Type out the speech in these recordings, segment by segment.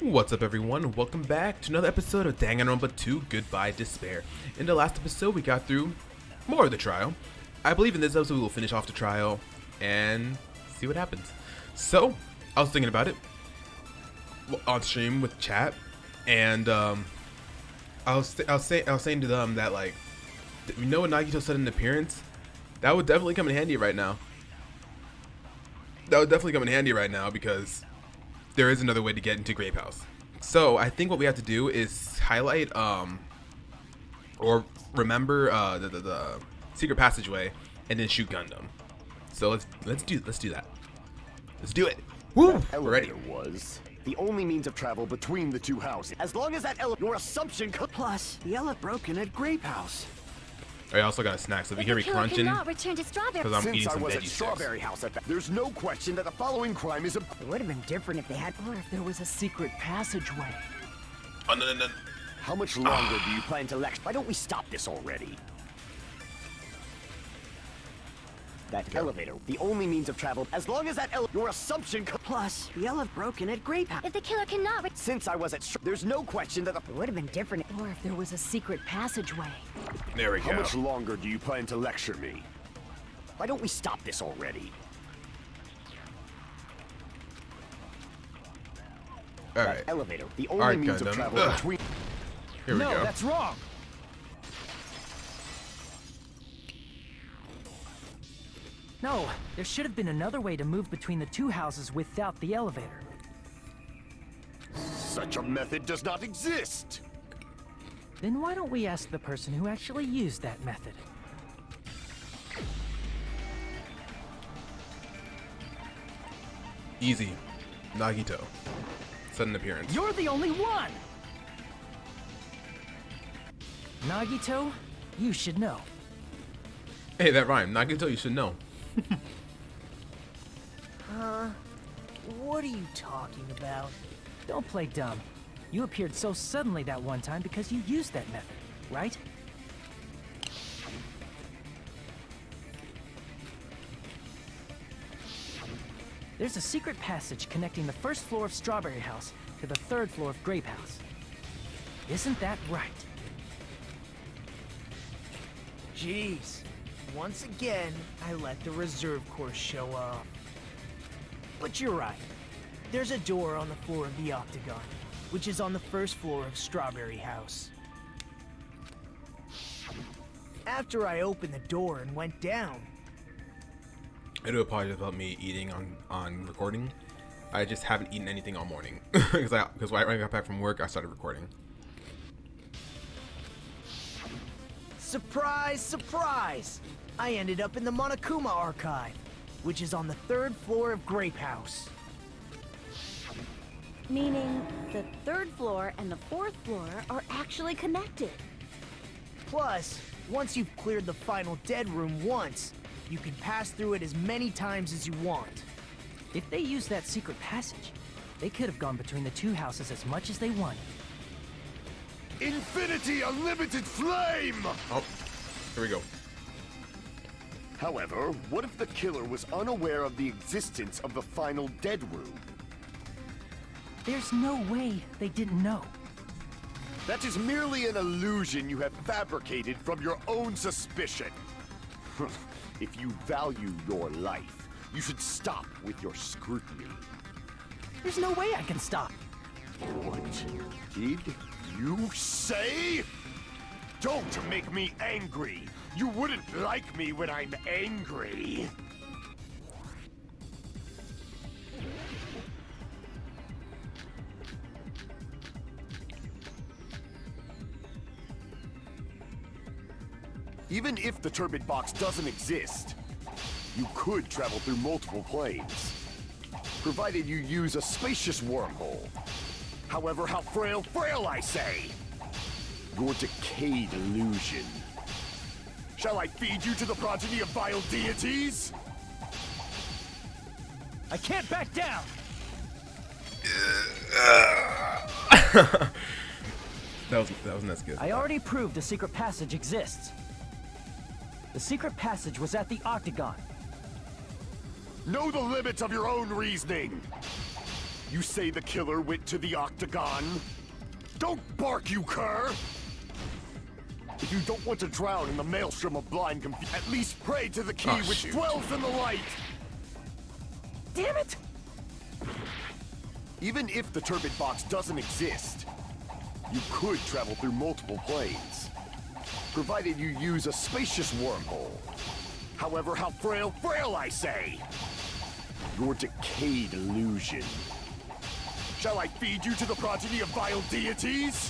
What's up, everyone? Welcome back to another episode of Danganronpa 2 Goodbye Despair. In the last episode, we got through more of the trial. I believe in this episode we will finish off the trial and see what happens. So, I was thinking about it on stream with chat, and I was saying to them that, like, you know, when Nagito said an appearance, that would definitely come in handy right now. That would definitely come in handy right now because there is another way to get into Grape House. So I think what we have to do is highlight or remember the secret passageway and then shoot Gundam. So let's do that. Let's do it. Woo! We're ready. Was the only means of travel between the two houses. As long as that your assumption could. Plus, the elevator broken at Grape House. I also got a snack, so if you hear me crunching, because I'm eating some veggie sticks. Strawberry House, there's no question that the following crime is a. It would have been different if they had, or if there was a secret passageway. Oh, no. How much longer do you plan to lecture? Why don't we stop this already? That elevator, the only means of travel. As long as that your assumption could. Plus, the elevator broken at Grape House. If the killer cannot. Since I was at, there's no question that it would have been different, or if there was a secret passageway. There we go. How much longer do you plan to lecture me? Why don't we stop this already? All right. That elevator, the only means of travel between. Here we go. No, that's wrong. No, there should have been another way to move between the two houses without the elevator. Such a method does not exist! Then why don't we ask the person who actually used that method? Easy. Nagito. Sudden appearance. You're the only one! Nagito, you should know. Hey, that rhymed. Nagito, you should know. What are you talking about? Don't play dumb. You appeared so suddenly that one time because you used that method, right? There's a secret passage connecting the first floor of Strawberry House to the third floor of Grape House. Isn't that right? Jeez. Once again, I let the reserve course show up. But you're right. There's a door on the floor of the Octagon, which is on the first floor of Strawberry House. After I opened the door and went down... I do apologize about me eating on recording. I just haven't eaten anything all morning. Because when I got back from work, I started recording. Surprise, surprise! I ended up in the Monokuma archive, which is on the third floor of Grape House. Meaning the third floor and the fourth floor are actually connected. Plus, once you've cleared the final dead room once, you can pass through it as many times as you want. If they used that secret passage, they could have gone between the two houses as much as they wanted. Infinity Unlimited Flame! Oh, here we go. However, what if the killer was unaware of the existence of the final dead room? There's no way they didn't know. That is merely an illusion you have fabricated from your own suspicion. If you value your life, you should stop with your scrutiny. There's no way I can stop. What did you say? Don't make me angry. You wouldn't like me when I'm angry. Even if the turbid box doesn't exist, you could travel through multiple planes, provided you use a spacious wormhole. However, how frail I say! Your decayed illusion. Shall I feed you to the progeny of vile deities? I can't back down! that wasn't as good. I already proved the secret passage exists. The secret passage was at the Octagon. Know the limits of your own reasoning. You say the killer went to the octagon? Don't bark, you cur! If you don't want to drown in the maelstrom of blind confusion, at least pray to the key which shoot. dwells in the light! Damn it! Even if the turbid box doesn't exist, you could travel through multiple planes, provided you use a spacious wormhole. However, how frail, I say! Your decayed illusion. Shall I feed you to the progeny of vile deities?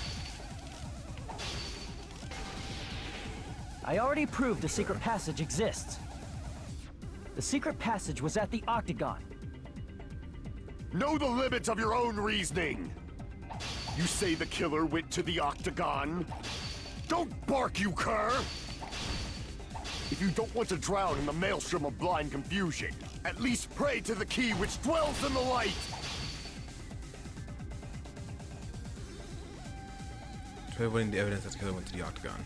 I already proved a secret passage exists. The secret passage was at the octagon. Know the limits of your own reasoning. You say the killer went to the octagon? Don't bark, you cur! If you don't want to drown in the maelstrom of blind confusion, at least pray to the key which dwells in the light! Try avoiding the evidence that the killer went to the octagon.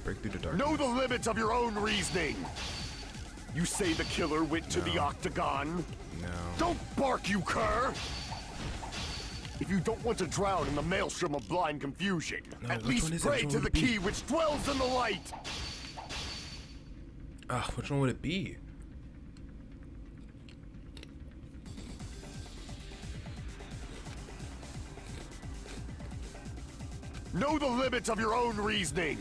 Break through the dark. Know the limits of your own reasoning! You say the killer went to the octagon? No. Don't bark, you cur! If you don't want to drown in the maelstrom of blind confusion, No, at which one least is it? pray Which one to would the it be? key which dwells in the light! Which one would it be? Know the limits of your own reasoning!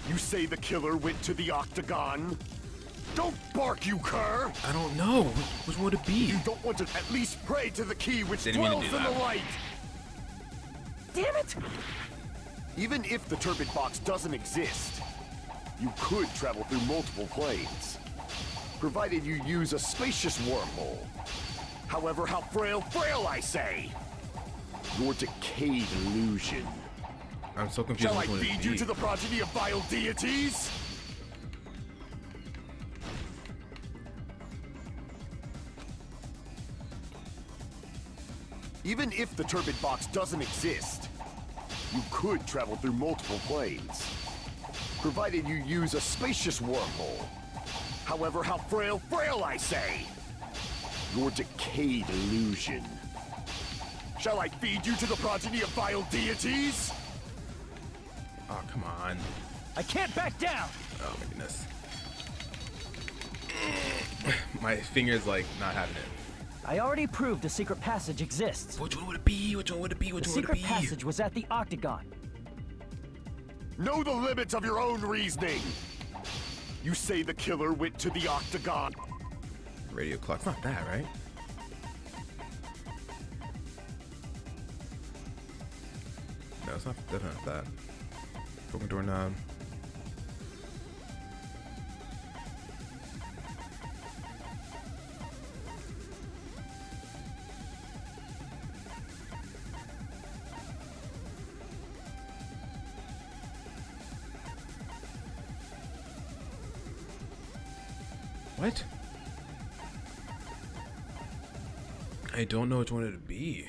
You say the killer went to the octagon? Don't bark, you cur! I don't know. Which one would it be? You don't want to at least pray to the key which Didn't mean to dwells do in the that. light! Damn it! Even if the turbid box doesn't exist, you could travel through multiple planes, provided you use a spacious wormhole. However, how frail, I say! Your decayed illusion. I'm so confused. Shall I which one feed it'd you be. to the progeny of vile deities? Even if the turbid box doesn't exist, you could travel through multiple planes, provided you use a spacious wormhole. However, how frail, I say! Your decayed illusion. Shall I feed you to the progeny of vile deities? Oh, come on. I can't back down! Oh my goodness. My finger's like not having it. I already proved a secret passage exists. Which one would it be? Which one would it be? Which The one would it secret be? passage was at the octagon. Know the limits of your own reasoning. You say the killer went to the octagon. Radio clock's not that, right? No, it's not. Definitely not that. Broken doorknob. What? I don't know which one it'd be.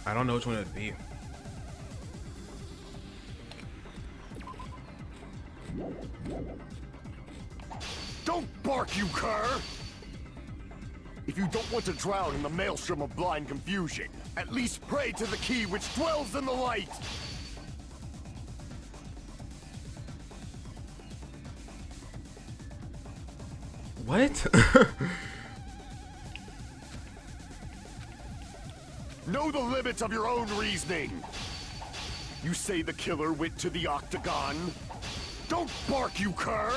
I don't know which one it'd be. Don't bark, you cur! If you don't want to drown in the maelstrom of blind confusion, at least pray to the key which dwells in the light! What? Know the limits of your own reasoning. You say the killer went to the octagon? Don't bark, you cur!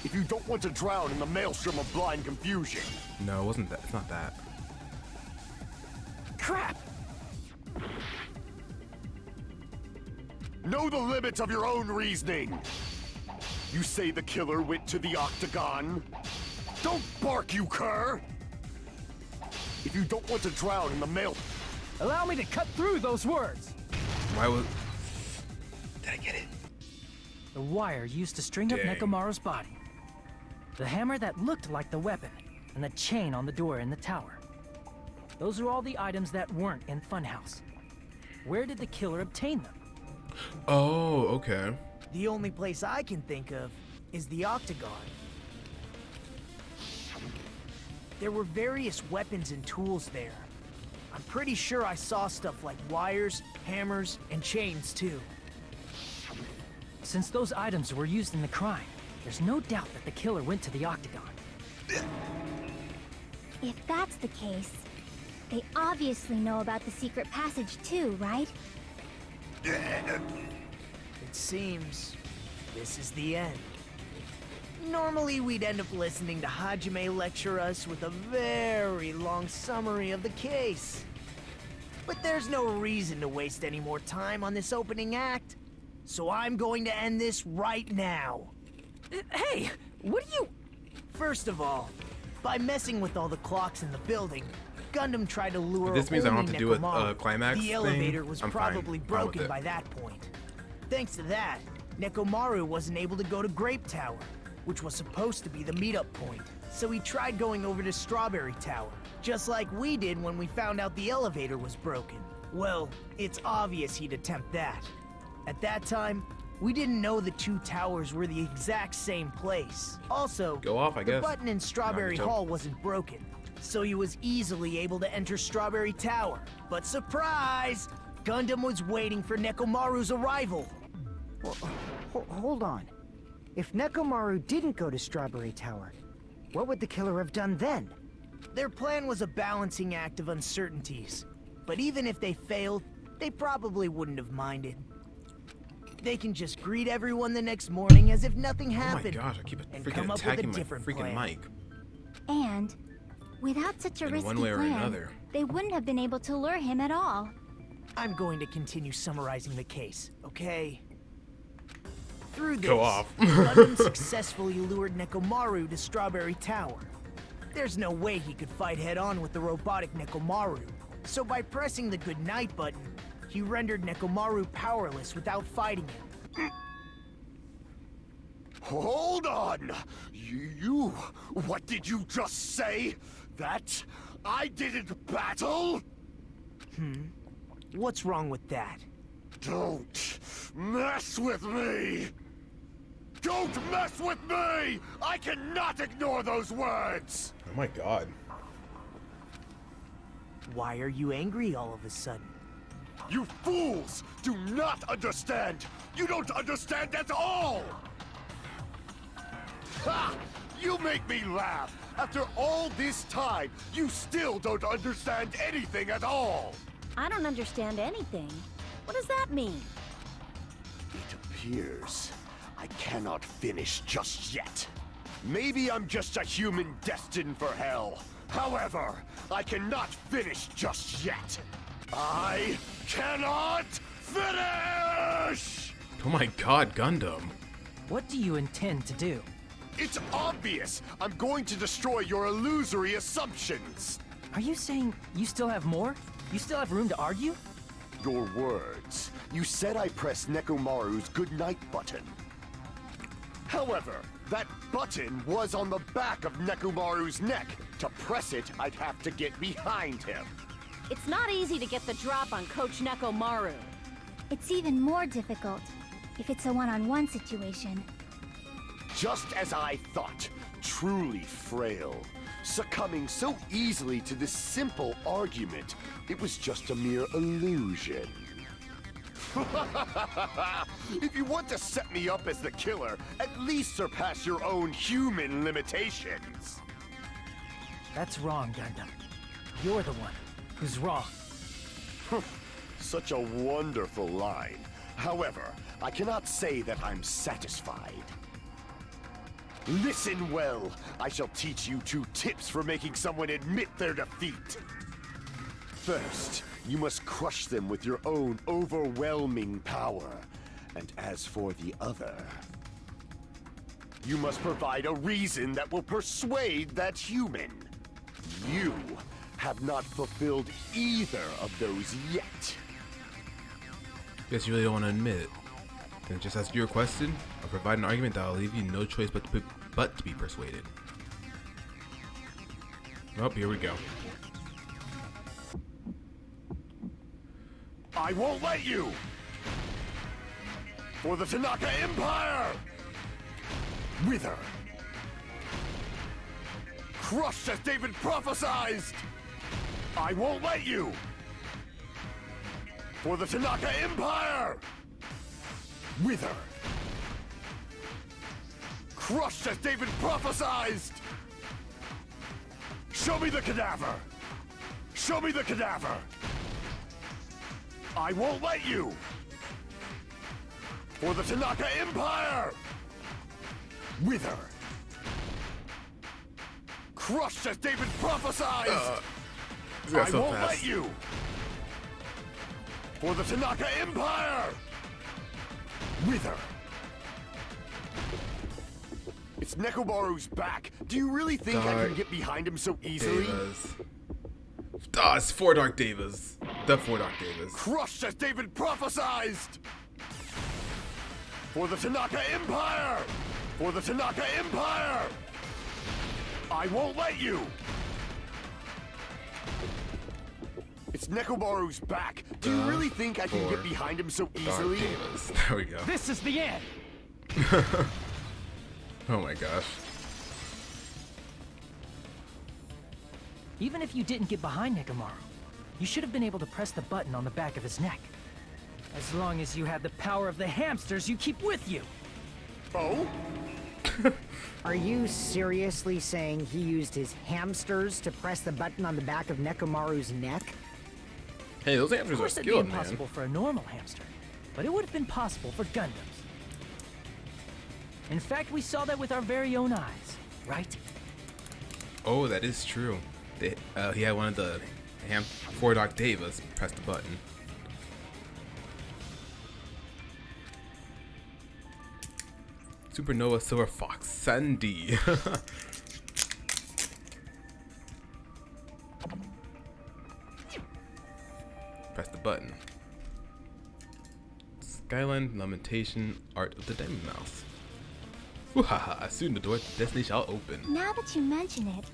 if you don't want to drown in the maelstrom of blind confusion. No, it wasn't that. It's not that. Crap! Know the limits of your own reasoning. You say the killer went to the Octagon? Don't bark, you cur! If you don't want to drown in the mail... Allow me to cut through those words. Why was... Did I get it? The wire used to string up Dang. Nekomaru's body. The hammer that looked like the weapon, and the chain on the door in the tower. Those are all the items that weren't in Funhouse. Where did the killer obtain them? Oh, okay. The only place I can think of is the Octagon. There were various weapons and tools there. I'm pretty sure I saw stuff like wires, hammers, and chains too. Since those items were used in the crime, there's no doubt that the killer went to the Octagon. If that's the case, they obviously know about the secret passage too, right? It seems this is the end. Normally we'd end up listening to Hajime lecture us with a very long summary of the case. But there's no reason to waste any more time on this opening act. So I'm going to end this right now. Hey, what are you... First of all, by messing with all the clocks in the building, Gundam tried to lure This means I don't only have to do a Nekomaru. climax The thing. elevator was I'm fine. probably Fine with broken it. by that point. Thanks to that, Nekomaru wasn't able to go to Grape Tower, which was supposed to be the meetup point. So he tried going over to Strawberry Tower, just like we did when we found out the elevator was broken. Well, it's obvious he'd attempt that. At that time, we didn't know the two towers were the exact same place. Also, Go off, I the guess. button in Strawberry No, I Hall wasn't broken, so he was easily able to enter Strawberry Tower. But surprise! Gundam was waiting for Nekomaru's arrival. Hold on. If Nekomaru didn't go to Strawberry Tower, what would the killer have done then? Their plan was a balancing act of uncertainties. But even if they failed, they probably wouldn't have minded. They can just greet everyone the next morning as if nothing Oh my happened. gosh, I keep and freaking come up with a attacking my different freaking plan. mic. And without such a In risky one way or plan, another. they wouldn't have been able to lure him at all. I'm going to continue summarizing the case, okay? Through this, Go off. Gundam successfully lured Nekomaru to Strawberry Tower. There's no way he could fight head-on with the robotic Nekomaru. So by pressing the goodnight button, he rendered Nekomaru powerless without fighting him. Hold on! You... What did you just say? That I didn't battle? What's wrong with that? Don't mess with me! Don't mess with me! I cannot ignore those words! Oh my god. Why are you angry all of a sudden? You fools do not understand! You don't understand at all! Ha! You make me laugh! After all this time, you still don't understand anything at all! I don't understand anything. What does that mean? It appears I cannot finish just yet. Maybe I'm just a human destined for hell. However, I cannot finish just yet. I cannot finish! Oh my god, Gundam. What do you intend to do? It's obvious! I'm going to destroy your illusory assumptions! Are you saying you still have more? You still have room to argue? Your words. You said I pressed Nekomaru's goodnight button. However, that button was on the back of Nekomaru's neck. To press it, I'd have to get behind him. It's not easy to get the drop on Coach Nekomaru. It's even more difficult if it's a one-on-one situation. Just as I thought, truly frail. Succumbing so easily to this simple argument, it was just a mere illusion. If you want to set me up as the killer, at least surpass your own human limitations. That's wrong, Gundam. You're the one who's wrong. Such a wonderful line. However, I cannot say that I'm satisfied. Listen well. I shall teach you 2 tips for making someone admit their defeat. First, you must crush them with your own overwhelming power. And as for the other, you must provide a reason that will persuade that human. You have not fulfilled either of those yet. Guess you really don't want to admit it. Then just ask your question, or provide an argument that will leave you no choice but to be persuaded. Oh, here we go. I won't let you! For the Tanaka Empire! Wither! Crushed as David prophesied! I won't let you! For the Tanaka Empire! Wither! Crushed as David prophesied! Show me the cadaver! Show me the cadaver! I won't let you! For the Tanaka Empire! Wither! Crushed as David prophesied! I so won't fast. let you! For the Tanaka Empire! Wither! It's Nekomaru's back. Do you really think I Dark can get behind him so easily? Devas. Ah, it's 4 Dark Devas. The 4 Dark Devas. Crushed as David prophesied! For the Tanaka Empire! For the Tanaka Empire! I won't let you! It's Nekomaru's back. Do you really think I can 4 get behind him so Dark easily? Devas. There we go. This is the end! Oh my gosh. Even if you didn't get behind Nekomaru, you should have been able to press the button on the back of his neck. As long as you had the power of the hamsters you keep with you. Oh? Are you seriously saying he used his hamsters to press the button on the back of Nekomaru's neck? Hey, those Of hamsters are course, it'd be skilled, man. impossible for a normal hamster, but it would have been possible for Gundams. In fact, we saw that with our very own eyes, right? Oh, that is true. He had one of the 4 Dark Devas press the button. Supernova Silver Fox Sandy. Press the button. Skyline Lamentation Art of the Diamond Mouse. Woohaha, soon the door to destiny shall open. Now that you mention it,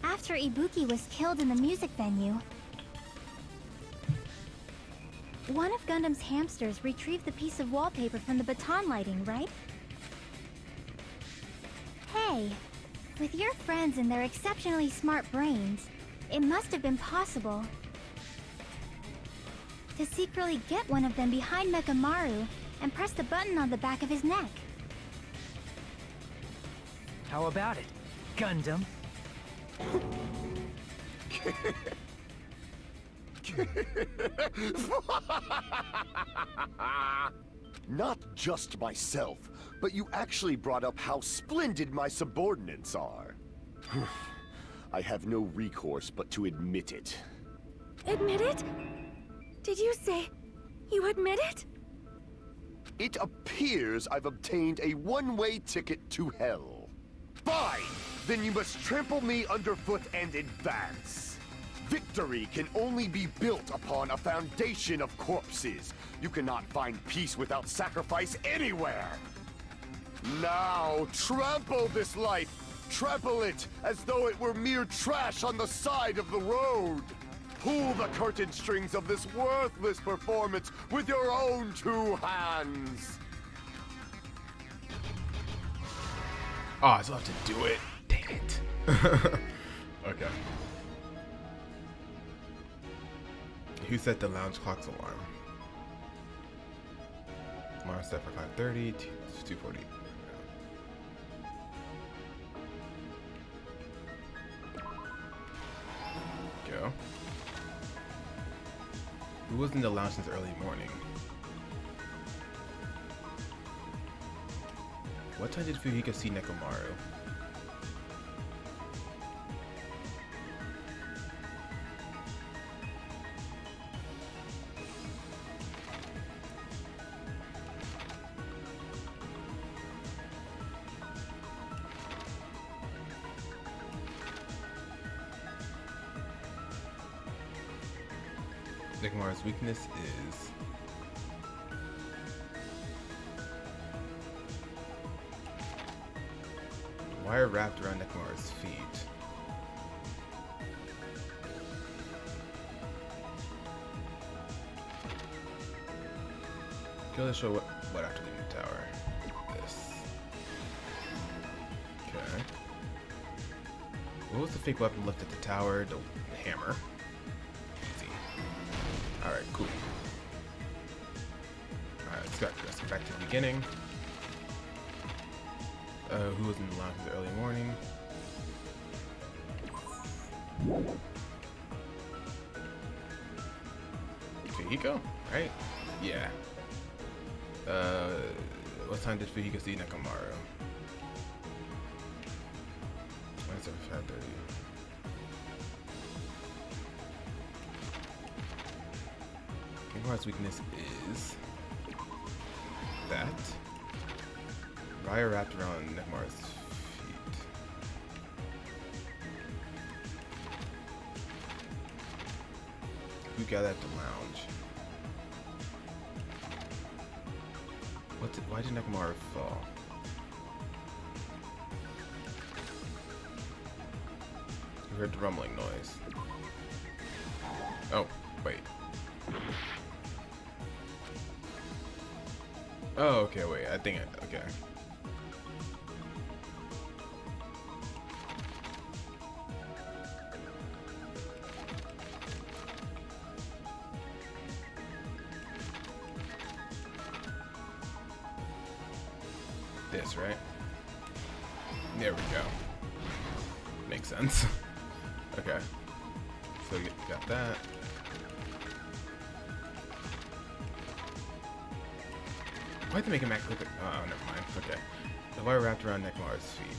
after Ibuki was killed in the music venue, one of Gundam's hamsters retrieved the piece of wallpaper from the baton lighting, right? Hey, with your friends and their exceptionally smart brains, it must have been possible to secretly get one of them behind Nekomaru and press the button on the back of his neck. How about it, Gundam? Not just myself, but you actually brought up how splendid my subordinates are. I have no recourse but to admit it. Admit it? Did you say you admit it? It appears I've obtained a one-way ticket to hell. Fine! Then you must trample me underfoot and advance. Victory can only be built upon a foundation of corpses. You cannot find peace without sacrifice anywhere. Now, trample this life. Trample it as though it were mere trash on the side of the road. Pull the curtain strings of this worthless performance with your own 2 hands. Oh, I still have to do it. Dang it. Okay. Who set the lounge clock's alarm? Alarm set for 5:30 to 2:40. Go. Who was in the lounge since early morning? What time did Fujihiko see Nekomaru? Nekomaru's weakness is wire wrapped around Nekomaru's feet. Go to show what after leaving the tower. This. Okay. What was the fake weapon left at the tower? The hammer. Alright, cool. Alright, let's go back to the beginning. Who was in the lounge in the early morning? Fujihiko? Right? Yeah. What time did Fujihiko see Nekomaru? 27:30. Nekomaru's weakness is that wire wrapped around Nekomaru's feet. Who got at the lounge? Why did Nekomaru fall? You heard the rumbling noise. Oh, wait. Oh, okay, wait, okay. This, right? There we go. Makes sense. Okay. So we got that. Why'd they make him act like oh, never mind. Okay. The wire wrapped around Nekomaru's feet.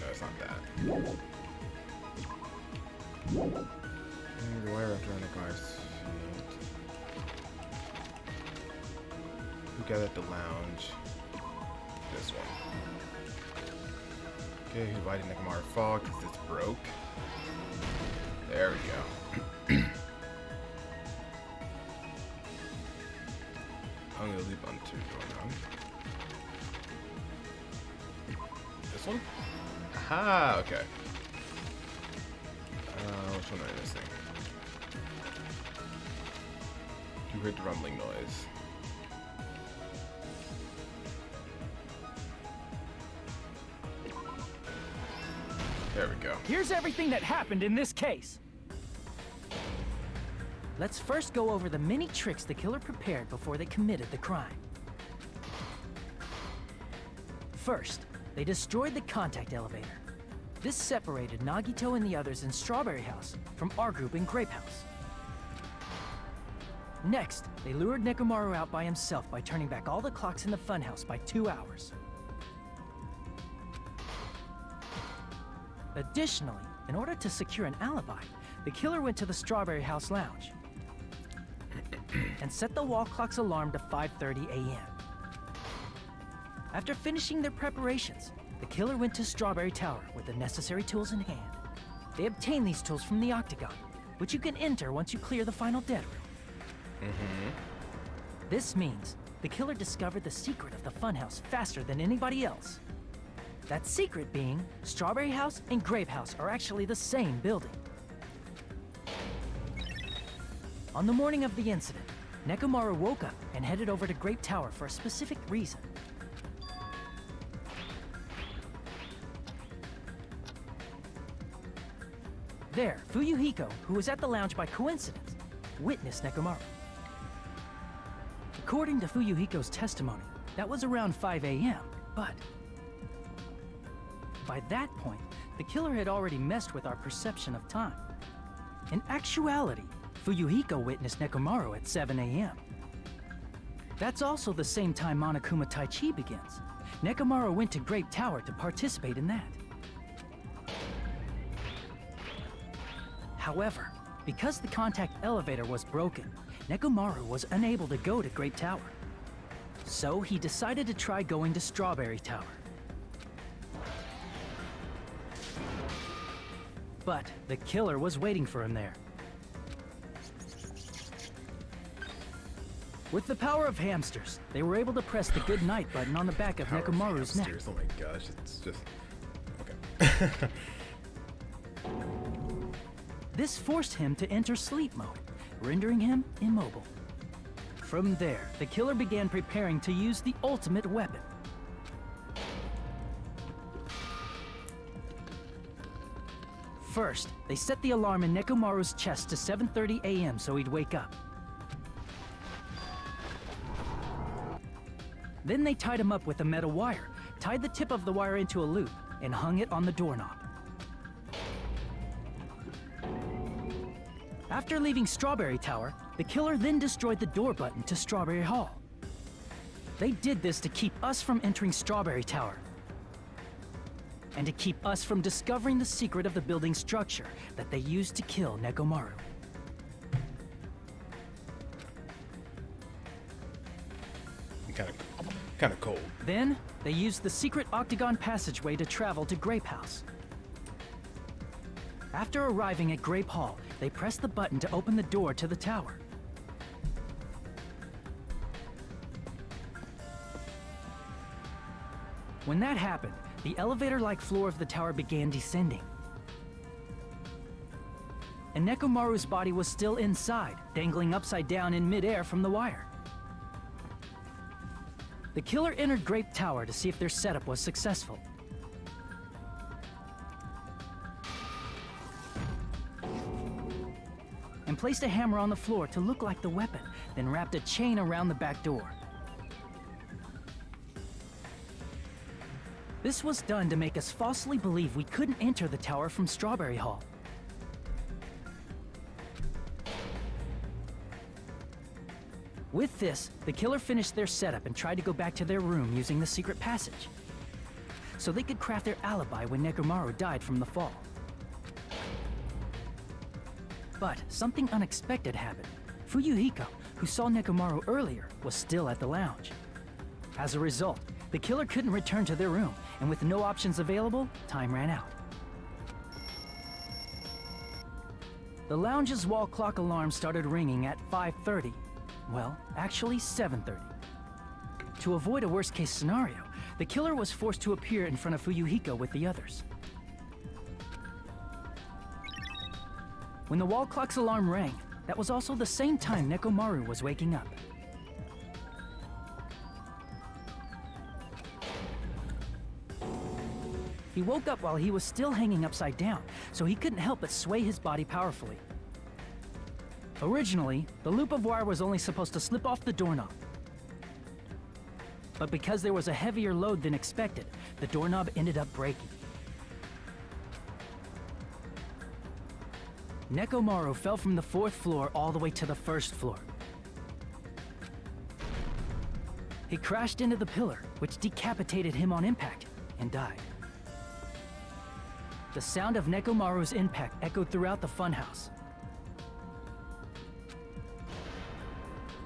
No, it's not that. And the wire wrapped around Nekomaru's feet. Who got at the lounge? This one. Okay, why did Nekomaru fall? Because it's broke. There we go. I'm gonna leap on 2 going on. This one? Aha, okay. Which one am I missing? You heard the rumbling noise. There we go. Here's everything that happened in this case. Let's first go over the many tricks the killer prepared before they committed the crime. First, they destroyed the contact elevator. This separated Nagito and the others in Strawberry House from our group in Grape House. Next, they lured Nekomaru out by himself by turning back all the clocks in the funhouse by 2 hours. Additionally, in order to secure an alibi, the killer went to the Strawberry House lounge and set the wall clock's alarm to 5:30 a.m. After finishing their preparations, the killer went to Strawberry Tower with the necessary tools in hand. They obtained these tools from the octagon, which you can enter once you clear the final dead room. This means the killer discovered the secret of the funhouse faster than anybody else. That secret being, Strawberry House and Grape House are actually the same building. On the morning of the incident, Nekomaru woke up and headed over to Grape Tower for a specific reason. There, Fuyuhiko, who was at the lounge by coincidence, witnessed Nekomaru. According to Fuyuhiko's testimony, that was around 5 a.m., but by that point, the killer had already messed with our perception of time. In actuality, Fuyuhiko witnessed Nekomaru at 7 a.m. That's also the same time Monokuma Taichi begins. Nekomaru went to Grape Tower to participate in that. However, because the contact elevator was broken, Nekomaru was unable to go to Grape Tower. So he decided to try going to Strawberry Tower. But the killer was waiting for him there. With the power of hamsters, they were able to press the good night button on the back of Nekomaru's neck. Oh my gosh, it's just... Okay. This forced him to enter sleep mode, rendering him immobile. From there, the killer began preparing to use the ultimate weapon. First, they set the alarm in Nekomaru's chest to 7:30 a.m. so he'd wake up. Then they tied him up with a metal wire, tied the tip of the wire into a loop, and hung it on the doorknob. After leaving Strawberry Tower, the killer then destroyed the door button to Strawberry Hall. They did this to keep us from entering Strawberry Tower, and to keep us from discovering the secret of the building's structure that they used to kill Nekomaru. Kind of cold. Then, they used the secret octagon passageway to travel to Grape House. After arriving at Grape Hall, they pressed the button to open the door to the tower. When that happened, the elevator-like floor of the tower began descending. And Nekomaru's body was still inside, dangling upside down in midair from the wire. The killer entered Grape Tower to see if their setup was successful. And placed a hammer on the floor to look like the weapon, then wrapped a chain around the back door. This was done to make us falsely believe we couldn't enter the tower from Strawberry Hall. With this, the killer finished their setup and tried to go back to their room using the secret passage, so they could craft their alibi when Nekomaru died from the fall. But something unexpected happened. Fuyuhiko, who saw Nekomaru earlier, was still at the lounge. As a result, the killer couldn't return to their room, and with no options available, time ran out. The lounge's wall clock alarm started ringing at 5:30. Well, actually 7:30. To avoid a worst-case scenario, the killer was forced to appear in front of Fuyuhiko with the others. When the wall clock's alarm rang, that was also the same time Nekomaru was waking up. He woke up while he was still hanging upside down, so he couldn't help but sway his body powerfully. Originally, the loop of wire was only supposed to slip off the doorknob. But because there was a heavier load than expected, the doorknob ended up breaking. Nekomaru fell from the 4th floor all the way to the 1st floor. He crashed into the pillar, which decapitated him on impact, and died. The sound of Nekomaru's impact echoed throughout the funhouse.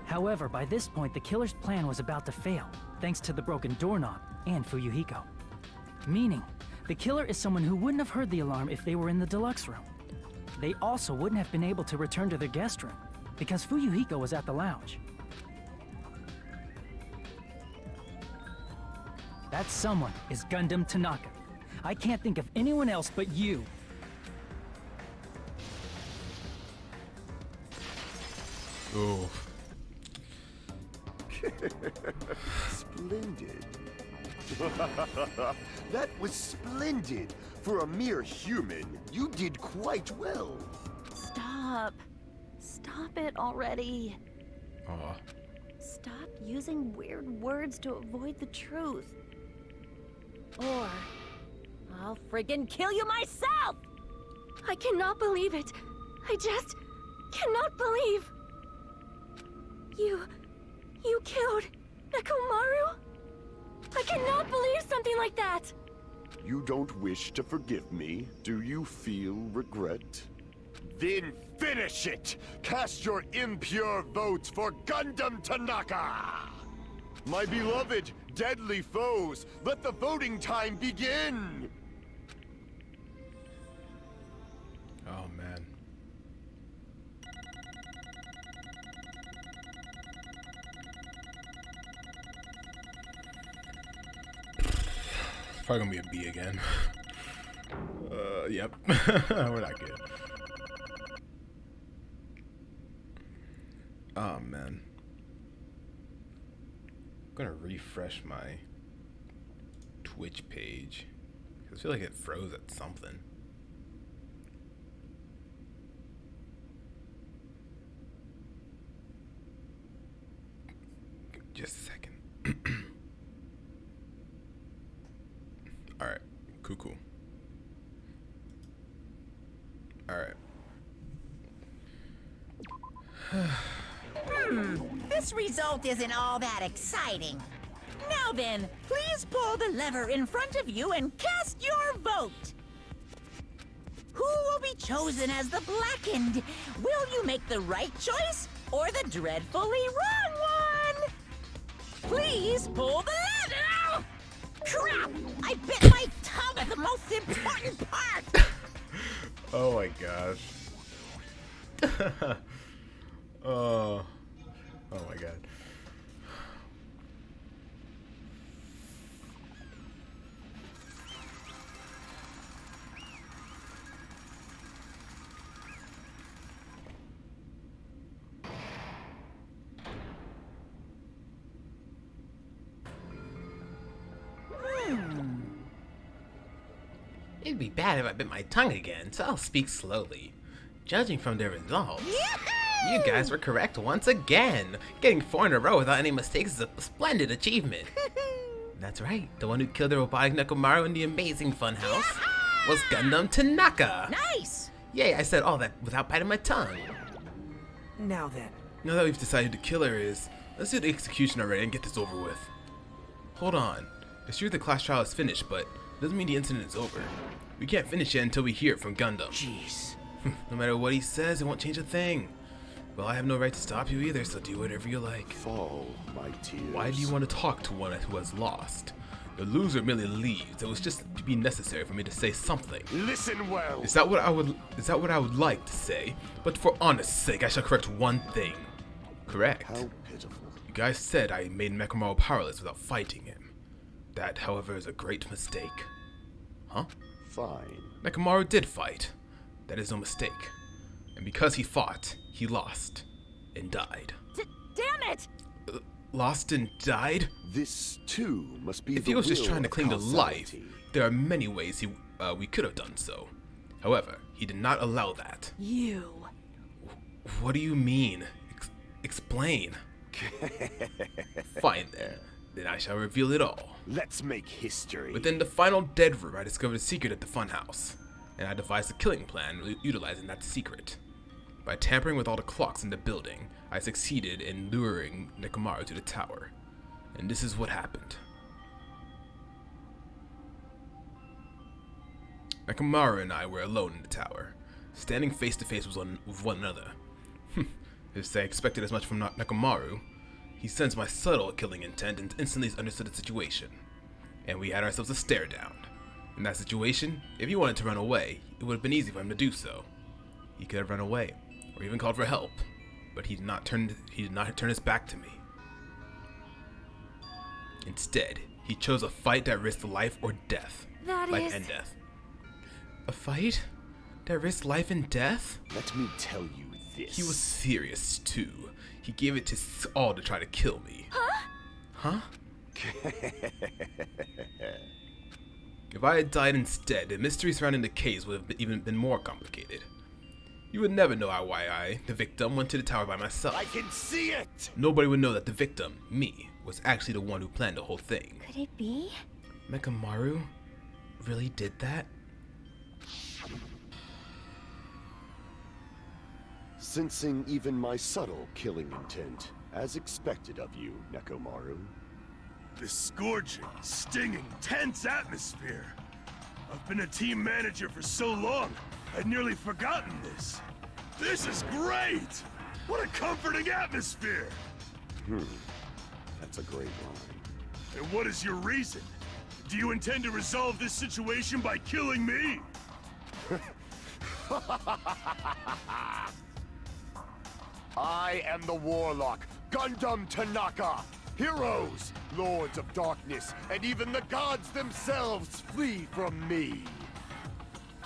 However, by this point, the killer's plan was about to fail, thanks to the broken doorknob and Fuyuhiko. Meaning, the killer is someone who wouldn't have heard the alarm if they were in the deluxe room. They also wouldn't have been able to return to their guest room, because Fuyuhiko was at the lounge. That someone is Gundam Tanaka. I can't think of anyone else but you. Ooh. Splendid. That was splendid. For a mere human, you did quite well. Stop. Stop it already. Aw. Stop using weird words to avoid the truth. Or I'll friggin' kill you myself! I cannot believe it. I just cannot believe. You killed Nekomaru? I cannot believe something like that. You don't wish to forgive me? Do you feel regret? Then finish it! Cast your impure votes for Gundam Tanaka! My beloved, deadly foes, let the voting time begin! Oh man. It's probably gonna be a B again. Yep. We're not good. Oh man. I'm gonna refresh my Twitch page. I feel like it froze at something. Just a second. Alright, cool. Alright. This result isn't all that exciting. Now then, please pull the lever in front of you and cast your vote. Who will be chosen as the blackened? Will you make the right choice or the dreadfully wrong one? Please pull the lever! Crap! I bit my tongue at the most important part! Oh my gosh. Oh my god. It'd be bad if I bit my tongue again, so I'll speak slowly. Judging from the results, you guys were correct once again. Getting 4 in a row without any mistakes is a splendid achievement. That's right, the one who killed the robotic Nekomaru in the amazing funhouse was Gundam Tanaka. Nice! Yay, I said all that without biting my tongue. Now then. Now that we've decided who the killer is, let's do the execution already and get this over with. Hold on. It's true the class trial is finished, but it doesn't mean the incident is over. We can't finish it until we hear it from Gundam. Jeez. No matter what he says, it won't change a thing. Well, I have no right to stop you either, so do whatever you like. Fall, my tears. Why do you want to talk to one who has lost? The loser merely leaves. It was just to be necessary for me to say something. Listen well. Is that what I would like to say? But for honest's sake, I shall correct one thing. Correct. How pitiful. You guys said I made Nekomaru powerless without fighting him. That, however, is a great mistake. Huh? Fine. Nekomaru did fight. That is no mistake. And because he fought, he lost. And died. Damn it! Lost and died? This, too, must be If the he was just will trying to of cling to life, causality. there are many ways we could have done so. However, he did not allow that. You. What do you mean? Explain. Fine then. Then I shall reveal it all. Let's make history. Within the final dead room, I discovered a secret at the funhouse, and I devised a killing plan utilizing that secret. By tampering with all the clocks in the building, I succeeded in luring Nekomaru to the tower. And this is what happened. Nekomaru and I were alone in the tower, standing face to face with one another. If I expected as much from Nekomaru, he sensed my subtle killing intent and instantly understood the situation. And we had ourselves a stare down. In that situation, if he wanted to run away, it would have been easy for him to do so. He could have run away, or even called for help, but he did not turn his back to me. Instead, he chose a fight that risked life or death. Life and death. A fight that risked life and death? Let me tell you this. He was serious too. He gave it all to try to kill me. Huh? If I had died instead, the mystery surrounding the case would have even been more complicated. You would never know why I, the victim, went to the tower by myself. I can see it! Nobody would know that the victim, me, was actually the one who planned the whole thing. Could it be? Nekomaru? really did that? Sensing even my subtle killing intent, as expected of you, Nekomaru. This scorching, stinging, tense atmosphere. I've been a team manager for so long, I'd nearly forgotten this. This is great! What a comforting atmosphere! That's a great line. And what is your reason? Do you intend to resolve this situation by killing me? I am the Warlock, Gundam Tanaka! Heroes, Lords of Darkness, and even the gods themselves flee from me!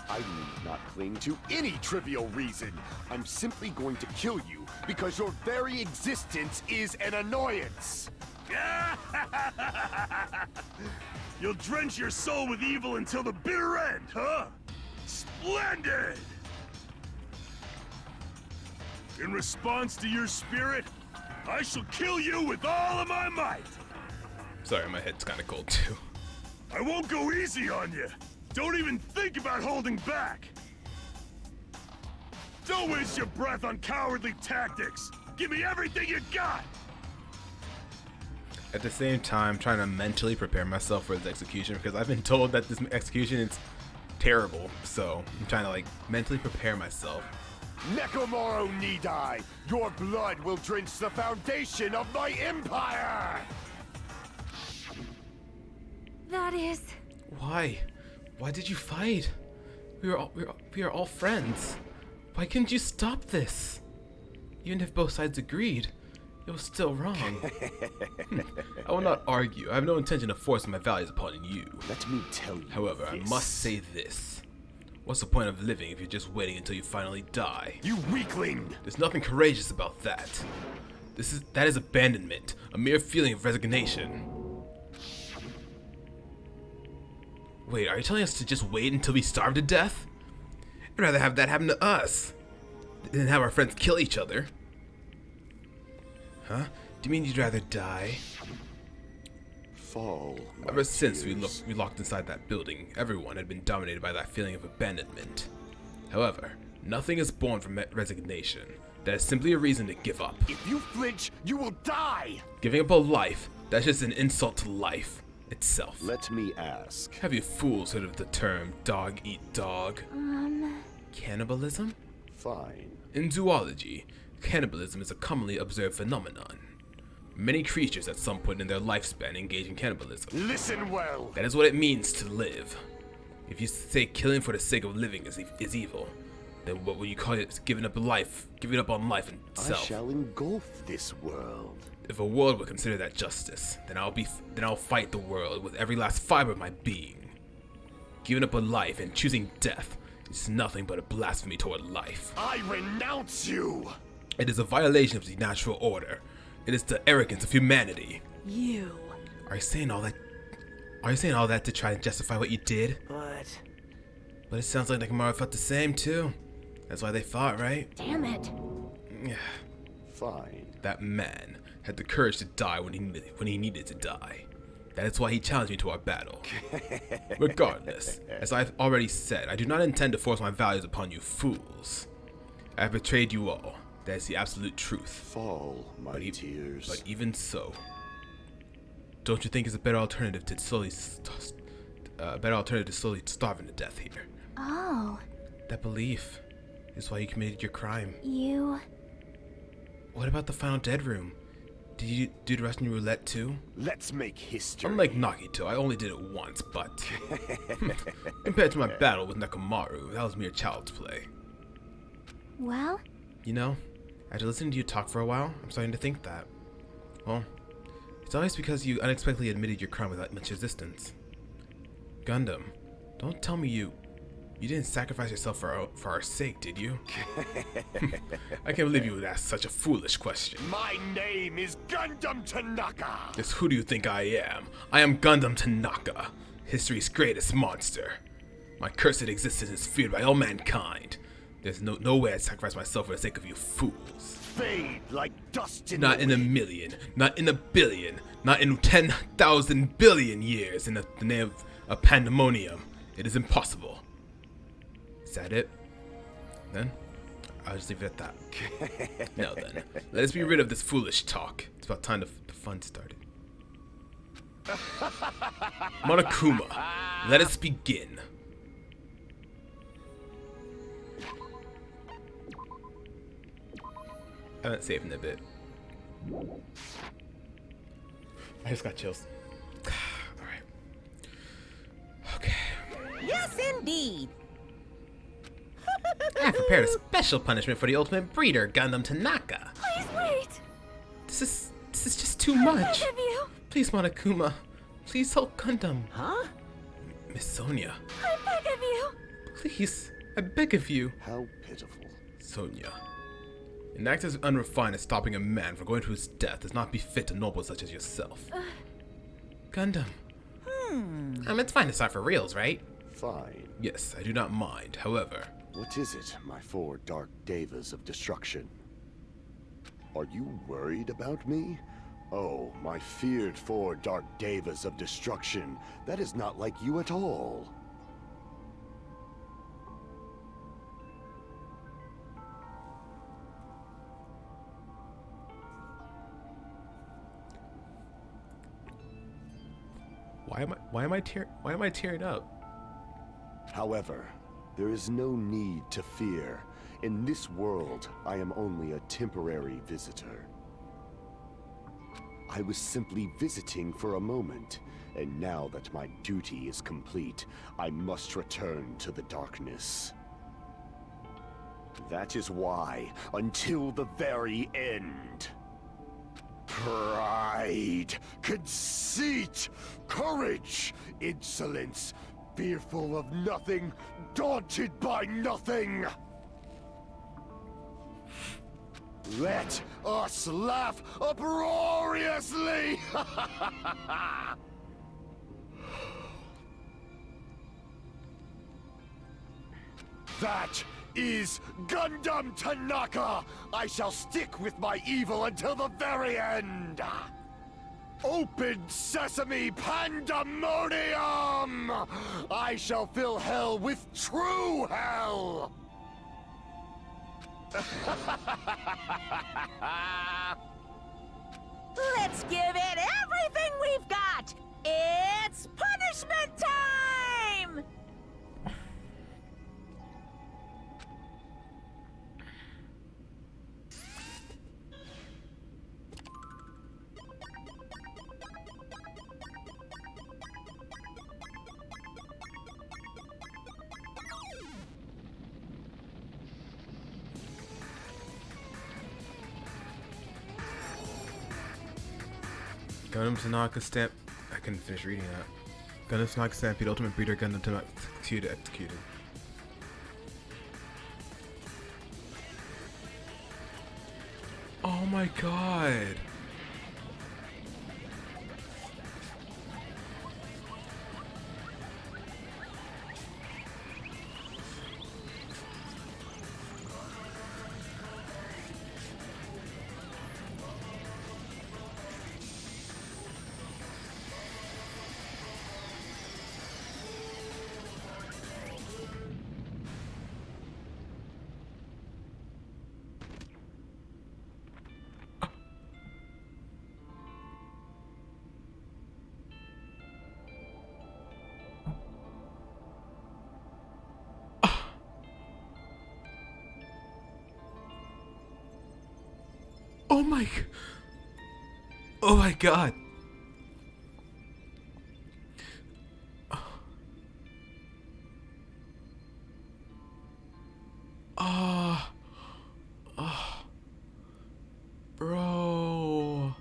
I need not cling to any trivial reason. I'm simply going to kill you because your very existence is an annoyance! You'll drench your soul with evil until the bitter end, huh? Splendid! In response to your spirit, I shall kill you with all of my might! Sorry, my head's kind of cold too. I won't go easy on you! Don't even think about holding back! Don't waste your breath on cowardly tactics! Give me everything you got! At the same time, trying to mentally prepare myself for this execution because I've been told that this execution is terrible. So I'm trying to like mentally prepare myself. Nekomaru Nidai, your blood will drench the foundation of my empire! That is... Why? Why did you fight? We are all friends. Why couldn't you stop this? Even if both sides agreed, it was still wrong. I will not argue. I have no intention of forcing my values upon you. Let me tell you. However, I must say this. What's the point of living if you're just waiting until you finally die? You weakling! There's nothing courageous about that. That is abandonment, a mere feeling of resignation. Wait, are you telling us to just wait until we starve to death? I'd rather have that happen to us than have our friends kill each other. Huh? Do you mean you'd rather die? Fall. Ever since we locked inside that building, everyone had been dominated by that feeling of abandonment. However, nothing is born from resignation. That is simply a reason to give up. If you flinch, you will die! Giving up on life, that's just an insult to life itself. Let me ask. Have you fools heard of the term dog eat dog? Cannibalism? Fine. In zoology, cannibalism is a commonly observed phenomenon. Many creatures at some point in their lifespan engage in cannibalism. Listen well! That is what it means to live. If you say killing for the sake of living is evil, then what would you call it? Giving up on life itself. I shall engulf this world. If a world would consider that justice, then I'll fight the world with every last fiber of my being. Giving up on life and choosing death is nothing but a blasphemy toward life. I renounce you! It is a violation of the natural order. It is the arrogance of humanity. You. Are you saying all that? Are you saying all that to try and justify what you did? But it sounds like Nekomaru felt the same too. That's why they fought, right? Damn it. Fine. That man had the courage to die when he needed to die. That is why he challenged me to our battle. Regardless, as I've already said, I do not intend to force my values upon you fools. I have betrayed you all. That is the absolute truth. Fall, my tears. But even so, don't you think it's a better alternative to slowly starving to death here? Oh, That belief is why you committed your crime. you... What about the final dead room? Did you do the Russian roulette too? Let's make history. Unlike Nagito, I only did it once, but compared to my battle with Nekomaru, that was mere child's play. Well, You know, after listening to you talk for a while, I'm starting to think that, well, it's always because you unexpectedly admitted your crime without much resistance. Gundam, don't tell me you didn't sacrifice yourself for our sake, did you? I can't believe you would ask such a foolish question. My name is Gundam Tanaka! Just who do you think I am? I am Gundam Tanaka, history's greatest monster. My cursed existence is feared by all mankind. There's no way I'd sacrifice myself for the sake of you fools. Fade like dust in Not the in a wind. million, not in a billion, not in 10,000 billion years in the name of pandemonium. It is impossible. Is that it? Then? I'll just leave it at that. No then. Let us be rid of this foolish talk. It's about time the fun started. Monokuma, let us begin. I haven't saved in a bit. I just got chills. Alright. Okay. Yes, indeed. I have prepared a special punishment for the ultimate breeder, Gundam Tanaka. Please wait. This is just too much. Beg of you. Please, Monokuma. Please help Gundam. Huh? Miss Sonia. I beg of you. Please, I beg of you. How pitiful. Sonia. An act as unrefined as stopping a man from going to his death does not befit a noble such as yourself. Gundam. It's fine to start for reals, right? Fine. Yes, I do not mind. However, What is it, my four dark devas of destruction? Are you worried about me? Oh, my feared four dark devas of destruction. That is not like you at all. why am I tearing up? However, there is no need to fear. In this world, I am only a temporary visitor. I was simply visiting for a moment, and now that my duty is complete, I must return to the darkness. That is why, until the very end. Pride, conceit, courage, insolence, fearful of nothing, daunted by nothing. Let us laugh uproariously! That is Gundam Tanaka! I shall stick with my evil until the very end! Open sesame pandemonium! I shall fill hell with true hell! Let's give it everything we've got! It's punishment time! Gundam Tanaka stamp. I couldn't finish reading that. Gundam Tanaka Stampede Ultimate Breeder Gundam Tanaka executed. Oh my god. Oh my god. Bro.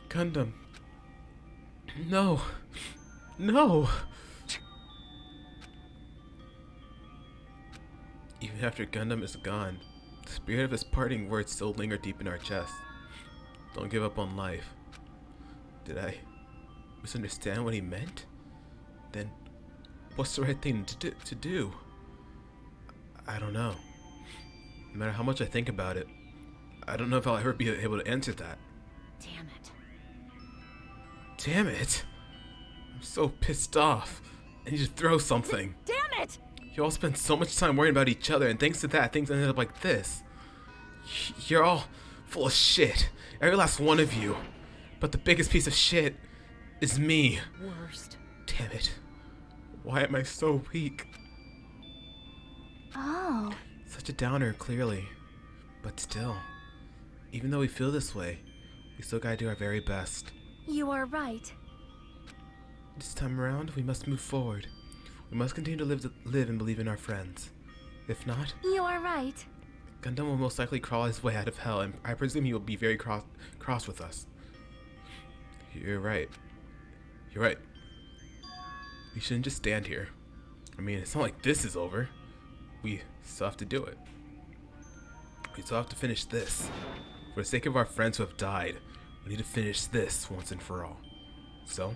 Gundam. No. No. Even after Gundam is gone, the spirit of his parting words still linger deep in our chests. Don't give up on life. Did I misunderstand what he meant? Then, what's the right thing to do? I don't know. No matter how much I think about it, I don't know if I'll ever be able to answer that. Damn it. Damn it! I'm so pissed off. I need to throw something. Damn it! You all spend so much time worrying about each other, and thanks to that, things ended up like this. You're all full of shit. Every last one of you. But the biggest piece of shit is me. Worst. Damn it. Why am I so weak? Oh. Such a downer, clearly. But still, even though we feel this way, we still gotta do our very best. You are right. This time around, we must move forward. We must continue to live and believe in our friends. If not, You are right. Gundam will most likely crawl his way out of hell, and I presume he will be very cross with us. You're right. You're right. We shouldn't just stand here. I mean, it's not like this is over. We still have to do it. We still have to finish this. For the sake of our friends who have died, we need to finish this once and for all. So,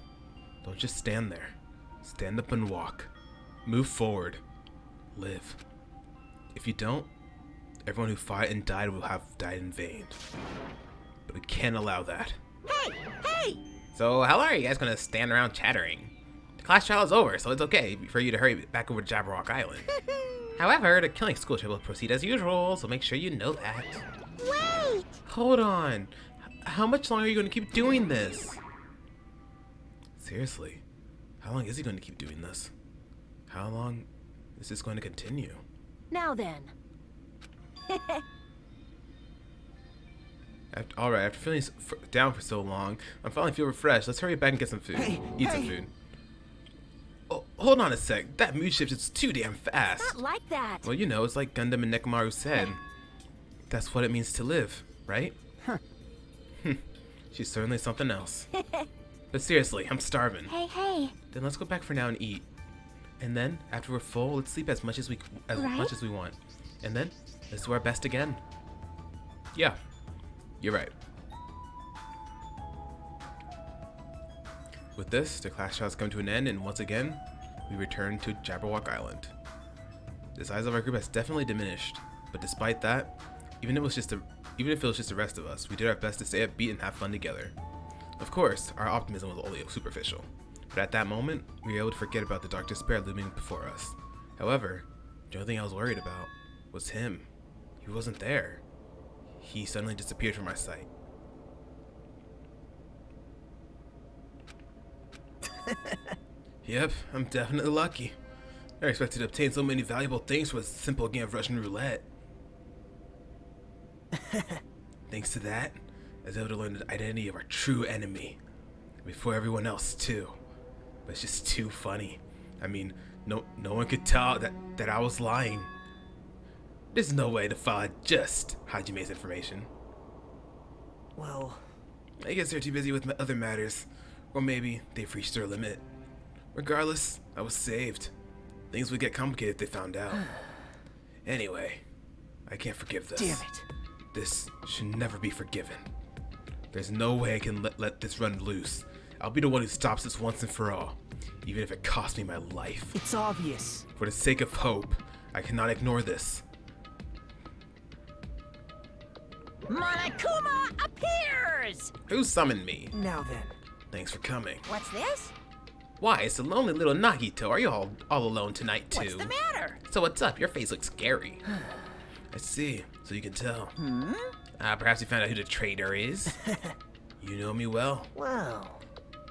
don't just stand there. Stand up and walk. Move forward. Live. If you don't, everyone who fought and died will have died in vain. But we can't allow that. Hey! Hey! So how long are you guys gonna stand around chattering? The class trial is over, so it's okay for you to hurry back over to Jabberwock Island. However, the killing school trip will proceed as usual, so make sure you know that. Wait! Hold on. How much longer are you gonna keep doing this? Seriously, how long is he gonna keep doing this? How long is this going to continue? Now then. Alright, after feeling down for so long, I'm finally feel refreshed. Let's hurry back and get some food. Eat some food. Oh, hold on a sec. That mood shift is too damn fast. Not like that. Well, you know, it's like Gundam and Nekomaru said. That's what it means to live, right? Huh. She's certainly something else. But seriously, I'm starving. Hey. Then let's go back for now and eat. And then, after we're full, let's sleep as much as we want. And then, let's do our best again. Yeah, you're right. With this, the class trials come to an end, and once again, we return to Jabberwock Island. The size of our group has definitely diminished, but despite that, even if it was just the rest of us, we did our best to stay upbeat and have fun together. Of course, our optimism was only superficial, but at that moment, we were able to forget about the dark despair looming before us. However, the only thing I was worried about was him. He wasn't there. He suddenly disappeared from our sight. Yep, I'm definitely lucky. I expected to obtain so many valuable things with a simple game of Russian roulette. Thanks to that, I was able to learn the identity of our true enemy. Before everyone else, too. But it's just too funny. I mean, no one could tell that I was lying. There's no way to file just Hajime's information. Well, I guess they're too busy with other matters. Or maybe they've reached their limit. Regardless, I was saved. Things would get complicated if they found out. Anyway, I can't forgive this. damn it. This should never be forgiven. There's no way I can let this run loose. I'll be the one who stops this once and for all, even if it costs me my life. It's obvious. For the sake of hope, I cannot ignore this. Monokuma appears! Who summoned me? Now then. Thanks for coming. What's this? Why, it's the lonely little Nagito. Are you all alone tonight, too? What's the matter? So what's up? Your face looks scary. I see. So you can tell. Perhaps you found out who the traitor is. You know me well. Well,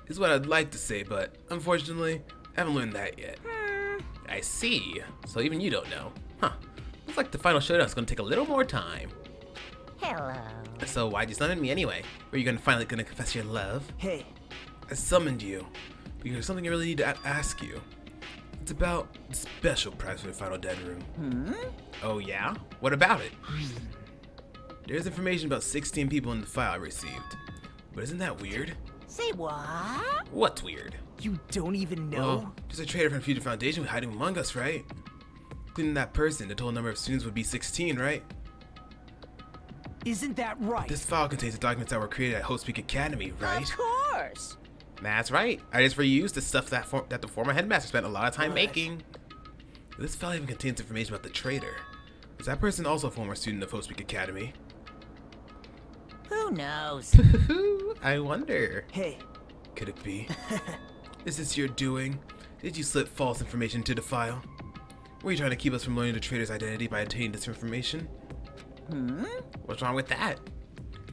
Is what I'd like to say, but unfortunately, I haven't learned that yet. I see. So even you don't know. Huh. Looks like the final showdown's gonna take a little more time. Hello. So why'd you summon me anyway? Were you finally gonna confess your love? hey, I summoned you because there's something I really need to ask you. It's about the special prize for the final den room. Oh yeah? What about it? There's information about 16 people in the file I received. But isn't that weird? Say what? What's weird? you don't even know? Well, there's a traitor from Future Foundation hiding among us, right? Including that person, the total number of students would be 16, right? Isn't that right? This file contains the documents that were created at Host Peak Academy, right? Of course. That's right. I just reused the stuff that the former headmaster spent a lot of time making. This file even contains information about the traitor. Is that person also a former student of Host Peak Academy? Who knows? I wonder. Hey. Could it be? Is this your doing? Did you slip false information into the file? Were you trying to keep us from learning the traitor's identity by obtaining this information? What's wrong with that?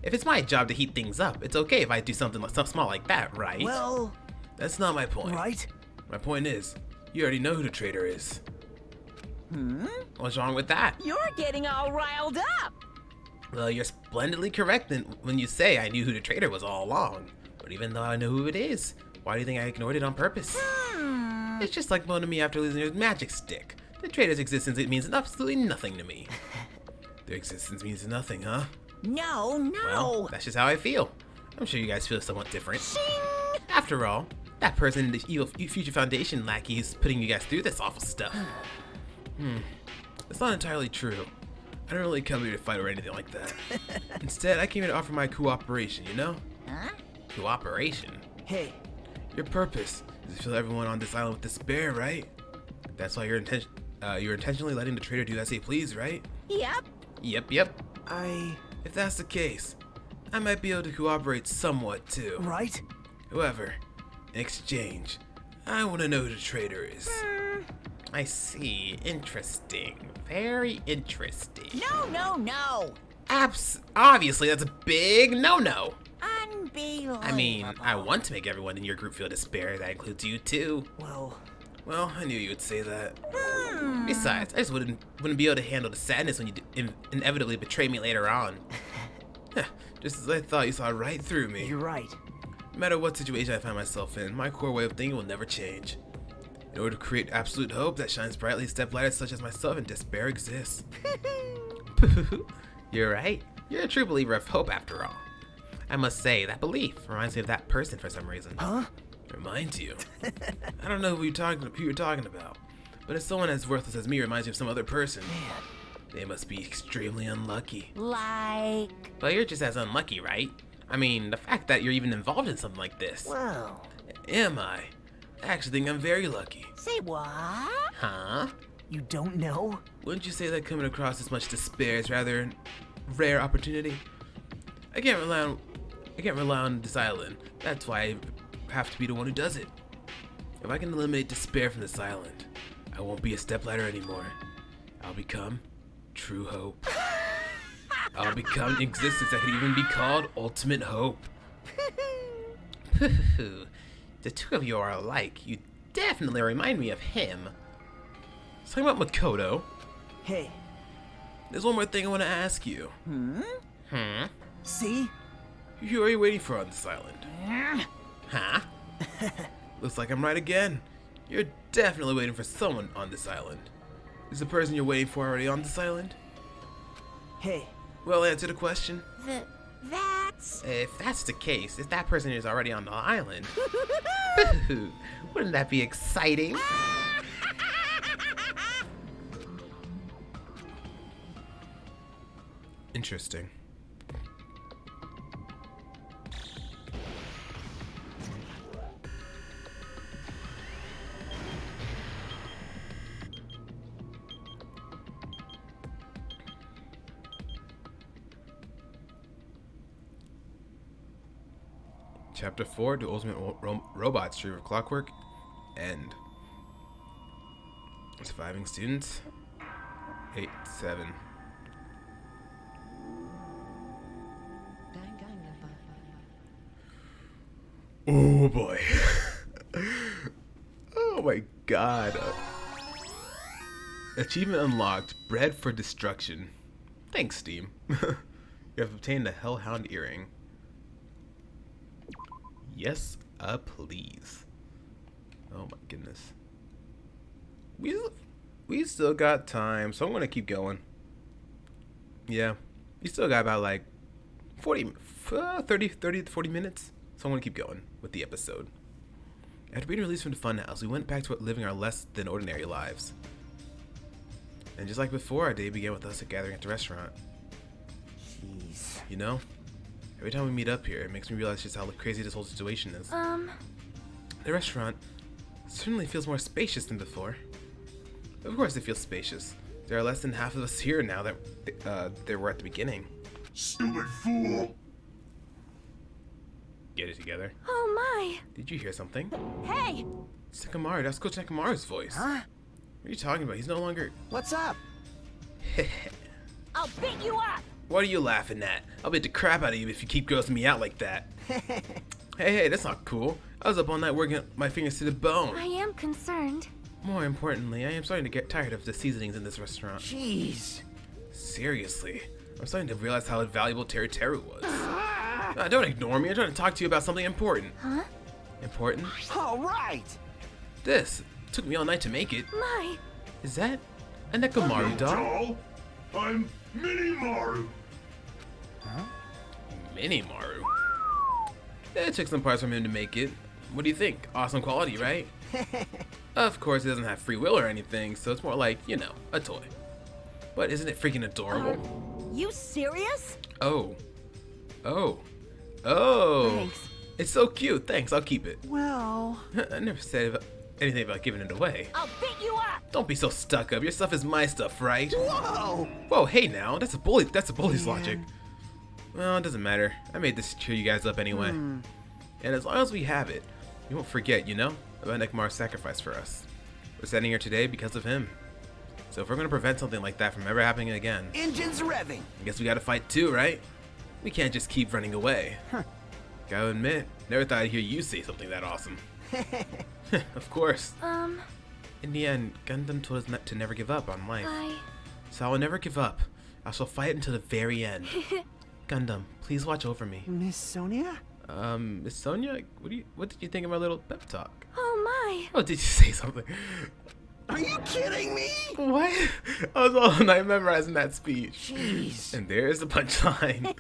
If it's my job to heat things up, it's okay if I do something small like that, right? Well... That's not my point. Right? My point is, you already know who the traitor is. What's wrong with that? You're getting all riled up. Well, you're splendidly correct when you say I knew who the traitor was all along. But even though I know who it is, why do you think I ignored it on purpose? It's just like moaning me after losing your magic stick. The traitor's existence, it means absolutely nothing to me. Their existence means nothing, huh? No. Well, that's just how I feel. I'm sure you guys feel somewhat different. After all, that person, the evil Future Foundation lackey, is putting you guys through this awful stuff. It's not entirely true. I don't really come here to fight or anything like that. Instead, I came here to offer my cooperation, you know? Huh? Cooperation? Hey. Your purpose is to fill everyone on this island with despair, right? That's why you're intentionally letting the traitor do as he please, right? Yep. Yep. I... If that's the case, I might be able to cooperate somewhat too. Right? However, in exchange, I want to know who the traitor is. I see. Interesting. Very interesting. No. Obviously, that's a big no-no. Unbelievable. I mean, I want to make everyone in your group feel despair. That includes you too. Well, I knew you would say that. Besides, I just wouldn't be able to handle the sadness when you inevitably betray me later on. Just as I thought, you saw right through me. You're right. No matter what situation I find myself in, my core way of thinking will never change. In order to create absolute hope that shines brightly, steplighters such as myself and despair exists. You're right. You're a true believer of hope after all. I must say, that belief reminds me of that person for some reason. Huh? Reminds you? I don't know who you're talking about, but if someone as worthless as me reminds you of some other person, they must be extremely unlucky. Like... But you're just as unlucky, right? I mean, the fact that you're even involved in something like this. Well... Am I? I actually think I'm very lucky. Say what? Huh? You don't know? Wouldn't you say that coming across this much despair is rather a rare opportunity? I can't rely on this island. That's why I have to be the one who does it. If I can eliminate despair from this island, I won't be a stepladder anymore. I'll become true hope. I'll become an existence that could even be called ultimate hope. The two of you are alike. You definitely remind me of him. Talking about Makoto. Hey. There's one more thing I want to ask you. See? Who are you waiting for on this island? Huh? Looks like I'm right again. You're definitely waiting for someone on this island. Is the person you're waiting for already on this island? Hey. Well, answer the question. That's... If that's the case, if that person is already on the island, wouldn't that be exciting? Interesting. Chapter 4, The Ultimate Robot Stream of Clockwork, End. Surviving students, 8, 7. Oh boy. Oh my god. Achievement unlocked, Bred for Destruction. Thanks, Steam. You have obtained a Hellhound earring. Yes, please. Oh my goodness. We still got time, so I'm gonna keep going. Yeah, we still got about like 30 to 40 minutes, so I'm gonna keep going with the episode. After being released from the funhouse, we went back to living our less than ordinary lives. And just like before, our day began with us gathering at the restaurant. Jeez. You know, every time we meet up here, it makes me realize just how crazy this whole situation is. The restaurant certainly feels more spacious than before. Of course it feels spacious. There are less than half of us here now that there were at the beginning. Stupid fool! Get it together. Oh my! Did you hear something? Hey! It's Nekomaru. That's Coach Nekomaru's voice. Huh? What are you talking about? He's no longer... What's up? I'll beat you up! What are you laughing at? I'll beat the crap out of you if you keep grossing me out like that. Hey, that's not cool. I was up all night working my fingers to the bone. I am concerned. More importantly, I am starting to get tired of the seasonings in this restaurant. Jeez. Seriously, I'm starting to realize how invaluable Teru Teru was. Don't ignore me. I'm trying to talk to you about something important. Huh? Important? All right. This took me all night to make it. My! Is that a Nekomaru doll? Doll? I'm Mini Maru. Mini Maru. It took some parts from him to make it. What do you think? Awesome quality, right? Of course, it doesn't have free will or anything, so it's more like, you know, a toy. But isn't it freaking adorable? You serious? Oh. Thanks. It's so cute. Thanks, I'll keep it. Well. I never said anything about giving it away. I'll beat you up! Don't be so stuck up. Your stuff is my stuff, right? Whoa. Whoa, hey now. That's a bully's logic. Well, it doesn't matter. I made this to cheer you guys up anyway. And as long as we have it, we won't forget, you know, about Nekomaru's sacrifice for us. We're standing here today because of him. So if we're gonna prevent something like that from ever happening again, Engines revving. I guess we gotta fight too, right? We can't just keep running away. Gotta admit, never thought I'd hear you say something that awesome. Of course. In the end, Gundam told us to never give up on life. So I will never give up. I shall fight until the very end. Gundam, please watch over me. Miss Sonia? Miss Sonia, what did you think of my little pep talk? Oh my! Oh, did you say something? Are you kidding me? What? I was all night memorizing that speech. Jeez. And there's the punchline.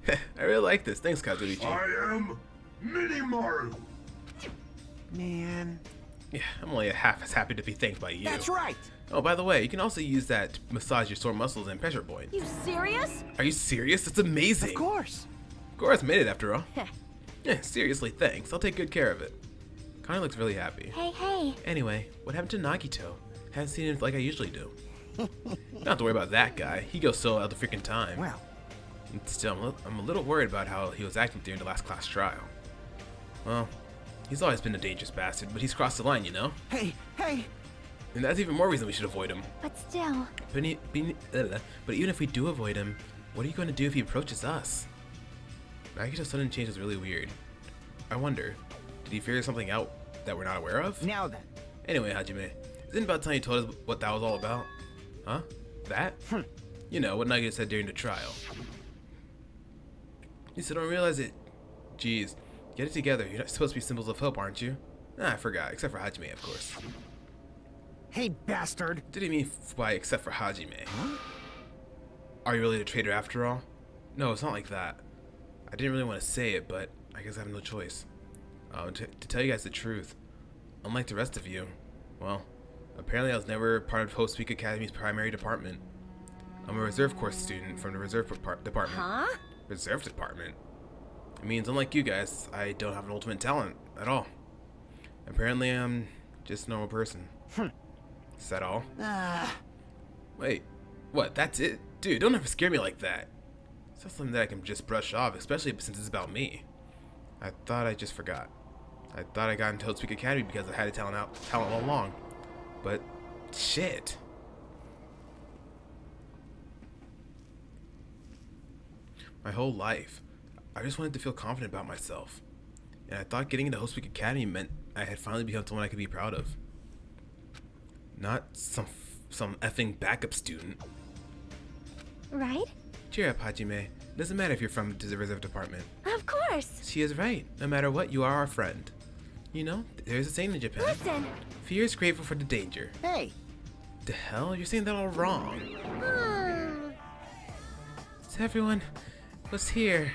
I really like this. Thanks, Kazuichi. I am Mini Maru. Man. Yeah, I'm only half as happy to be thanked by you. That's right. Oh, by the way, you can also use that to massage your sore muscles and pressure points. You serious? Are you serious? That's amazing. Of course. Gora's made it after all. Yeah, seriously, thanks. I'll take good care of it. Connie looks really happy. Hey. Anyway, what happened to Nagito? Haven't seen him like I usually do. Don't have to worry about that guy. He goes solo all the freaking time. Well. Still, I'm a little worried about how he was acting during the last class trial. Well, he's always been a dangerous bastard, but he's crossed the line, you know? Hey. And that's even more reason we should avoid him. But still. But even if we do avoid him, what are you going to do if he approaches us? Nagito's sudden change is really weird. I wonder, did he figure something out that we're not aware of? Now then. Anyway, Hajime, isn't it about time you told us what that was all about? Huh? That? You know, what Nagito said during the trial. You still don't realize it? Jeez, get it together. You're not supposed to be symbols of hope, aren't you? I forgot, except for Hajime, of course. Hey, bastard. Did he mean by except for Hajime? Huh? Are you really the traitor after all? No, it's not like that. I didn't really want to say it, but I guess I have no choice. To tell you guys the truth, unlike the rest of you, well, apparently I was never part of Host Week Academy's primary department. I'm a reserve course student from the reserve department. Huh? Reserve department? It means unlike you guys, I don't have an ultimate talent at all. Apparently I'm just a normal person. Is that all? Wait, what, that's it? Dude, don't ever scare me like that. It's not something that I can just brush off, especially since it's about me. I thought I just forgot. I thought I got into Host Week Academy because I had a talent all along. But, shit. My whole life, I just wanted to feel confident about myself. And I thought getting into Host Week Academy meant I had finally become someone I could be proud of. Not some effing backup student. Right? Cheer up, Hajime. It doesn't matter if you're from the reserve department. Of course. She is right. No matter what, you are our friend. You know, there's a saying in Japan. Listen. Fear is grateful for the danger. Hey. The hell? You're saying that all wrong. So everyone was here.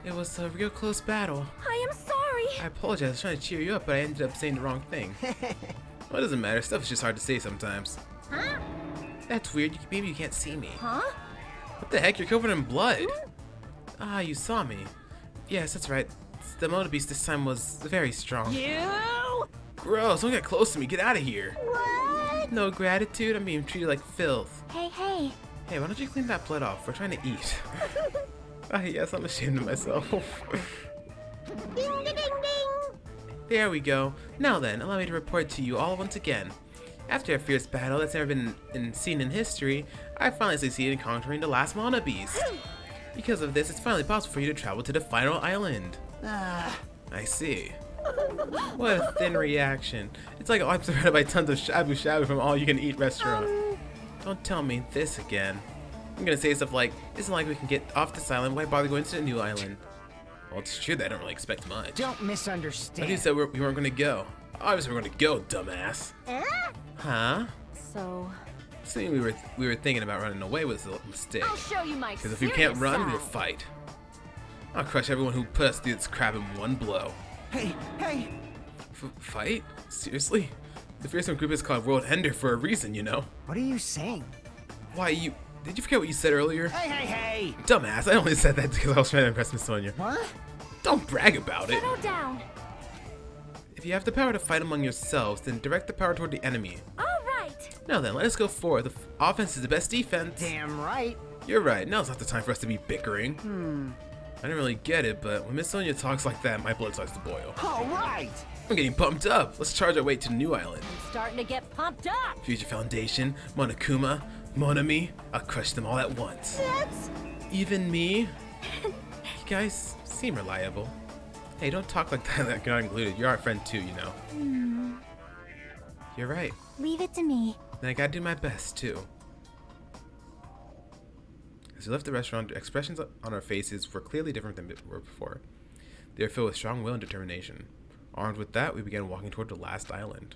It was a real close battle. I am sorry. I apologize. I was trying to cheer you up, but I ended up saying the wrong thing. Well, it doesn't matter. Stuff is just hard to say sometimes. Huh? That's weird. Maybe you can't see me. Huh? What the heck? You're covered in blood. Ah, you saw me. Yes, that's right. The Mono Beast this time was very strong. You? Gross, don't get close to me. Get out of here. What? No gratitude. I'm being treated like filth. Hey, hey. Hey, why don't you clean that blood off? We're trying to eat. Ah, yes, I'm ashamed of myself. Ding, ding, ding, ding. There we go. Now then, allow me to report to you all once again. After a fierce battle that's never been seen in history, I finally succeeded in conquering the last Mono Beast. Because of this, it's finally possible for you to travel to the final island. I see. What a thin reaction. It's like I'm surrounded by tons of shabu shabu from all you can eat restaurant. Don't tell me this again. I'm gonna say stuff like, isn't like we can get off this island, why bother going to the new island? Well, it's true that I don't really expect much. Don't misunderstand. But you said we weren't gonna go. Obviously we're gonna go, dumbass. Huh? So, Seeing we were thinking about running away was a mistake. I'll show you my Because if we can't run, serious we'll side. fight. I'll crush everyone who put us through this crap in one blow. Hey, hey! Fight? Seriously? The fearsome group is called World Ender for a reason, you know. What are you saying? Why, did you forget what you said earlier? Hey, hey, hey! Dumbass, I only said that because I was trying to impress Miss Sonia. What? Don't brag about it. Settle down. If you have the power to fight among yourselves, then direct the power toward the enemy. All right. Now then, let us go forward. The offense is the best defense. Damn right. You're right, now's not the time for us to be bickering. I don't really get it, but when Miss Sonia talks like that, my blood starts to boil. All right! I'm getting pumped up. Let's charge our way to New Island. I'm starting to get pumped up. Future Foundation, Monokuma, Monami, I'll crush them all at once. That's... Even me? You guys seem reliable. Hey, don't talk like that like you're not included. You're our friend too, you know. You're right. leave it to me. And I gotta do my best too. As we left the restaurant, the expressions on our faces were clearly different than were before. They were filled with strong will and determination. Armed with that, we began walking toward the last island.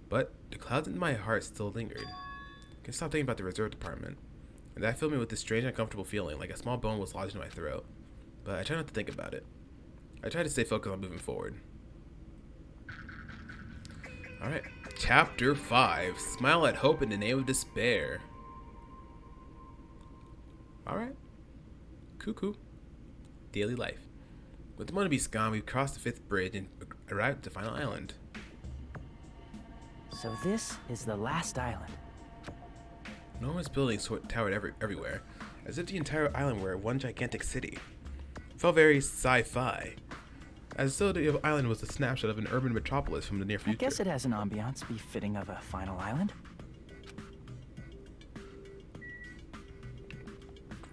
But the clouds in my heart still lingered. I couldn't stop thinking about the reserve department, and that filled me with this strange and uncomfortable feeling, like a small bone was lodged in my throat. But I tried not to think about it. I tried to stay focused on moving forward. Alright, Chapter 5, Smile at Hope in the Name of Despair. Alright. Cuckoo. Daily life. With the Mono Beast gone, we've crossed the 5th bridge and arrived at the final island. So this is the last island. Enormous buildings towered everywhere, as if the entire island were one gigantic city. It felt very sci-fi, as though the island was a snapshot of an urban metropolis from the near I future. guess it has an ambiance befitting of a final island.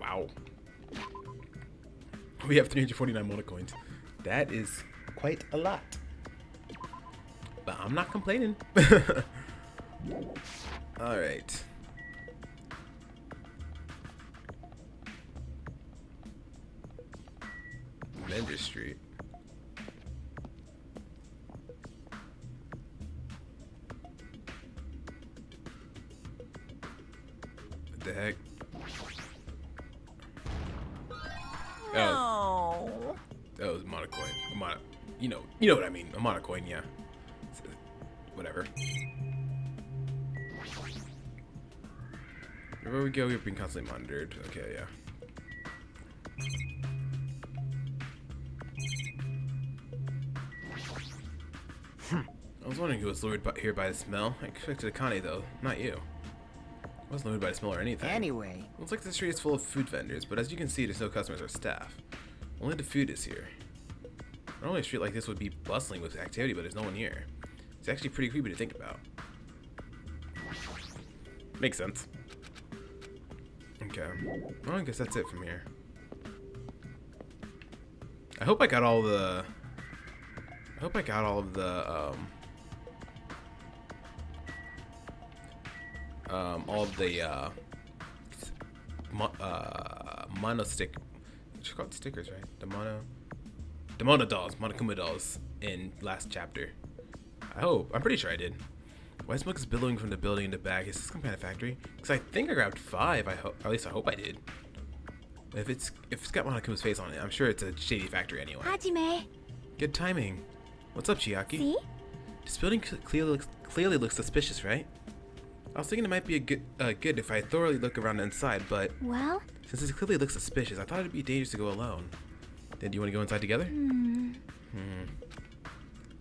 Wow. We have 349 Mono coins. That is quite a lot. But I'm not complaining. Alright. Vendor Street. What the heck? No. That was a monocoin. You know what I mean. A monocoin, yeah. Whatever. Wherever we go, we're being constantly monitored. Okay, yeah. I was wondering who was lured here by the smell. I expected Akane though, not you. I wasn't lured by the smell or anything. Anyway, Looks like the street is full of food vendors, but as you can see, there's no customers or staff. Only the food is here. Normally a street like this would be bustling with activity, but there's no one here. It's actually pretty creepy to think about. Makes sense. Okay. Well, I guess that's it from here. I hope I got all the... mono stick, what you call it, stickers, right? The mono dolls, Monokuma dolls in last chapter. I hope. I'm pretty sure I did. White smoke is billowing from the building in the back. Is this some kind of factory? Because I think I grabbed 5. I hope, or at least I hope I did. If it's got Monokuma's face on it, I'm sure it's a shady factory anyway. Hajime. Good timing. What's up, Chiaki? See? This building clearly looks suspicious, right? I was thinking it might be good if I thoroughly look around inside, but Well? since it clearly looks suspicious, I thought it'd be dangerous to go alone. Then do you want to go inside together?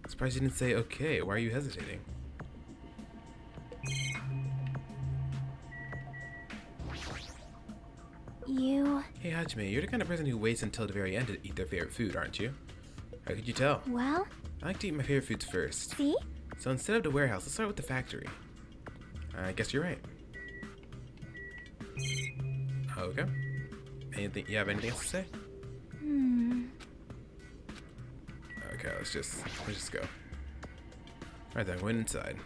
Surprised you didn't say okay. Why are you hesitating? You... Hey Hajime, you're the kind of person who waits until the very end to eat their favorite food, aren't you? How could you tell? Well? I like to eat my favorite foods first. See? So instead of the warehouse, let's start with the factory. I guess you're right. Okay. Anything? You have anything else to say? Okay, let's just go. Alright then, going inside.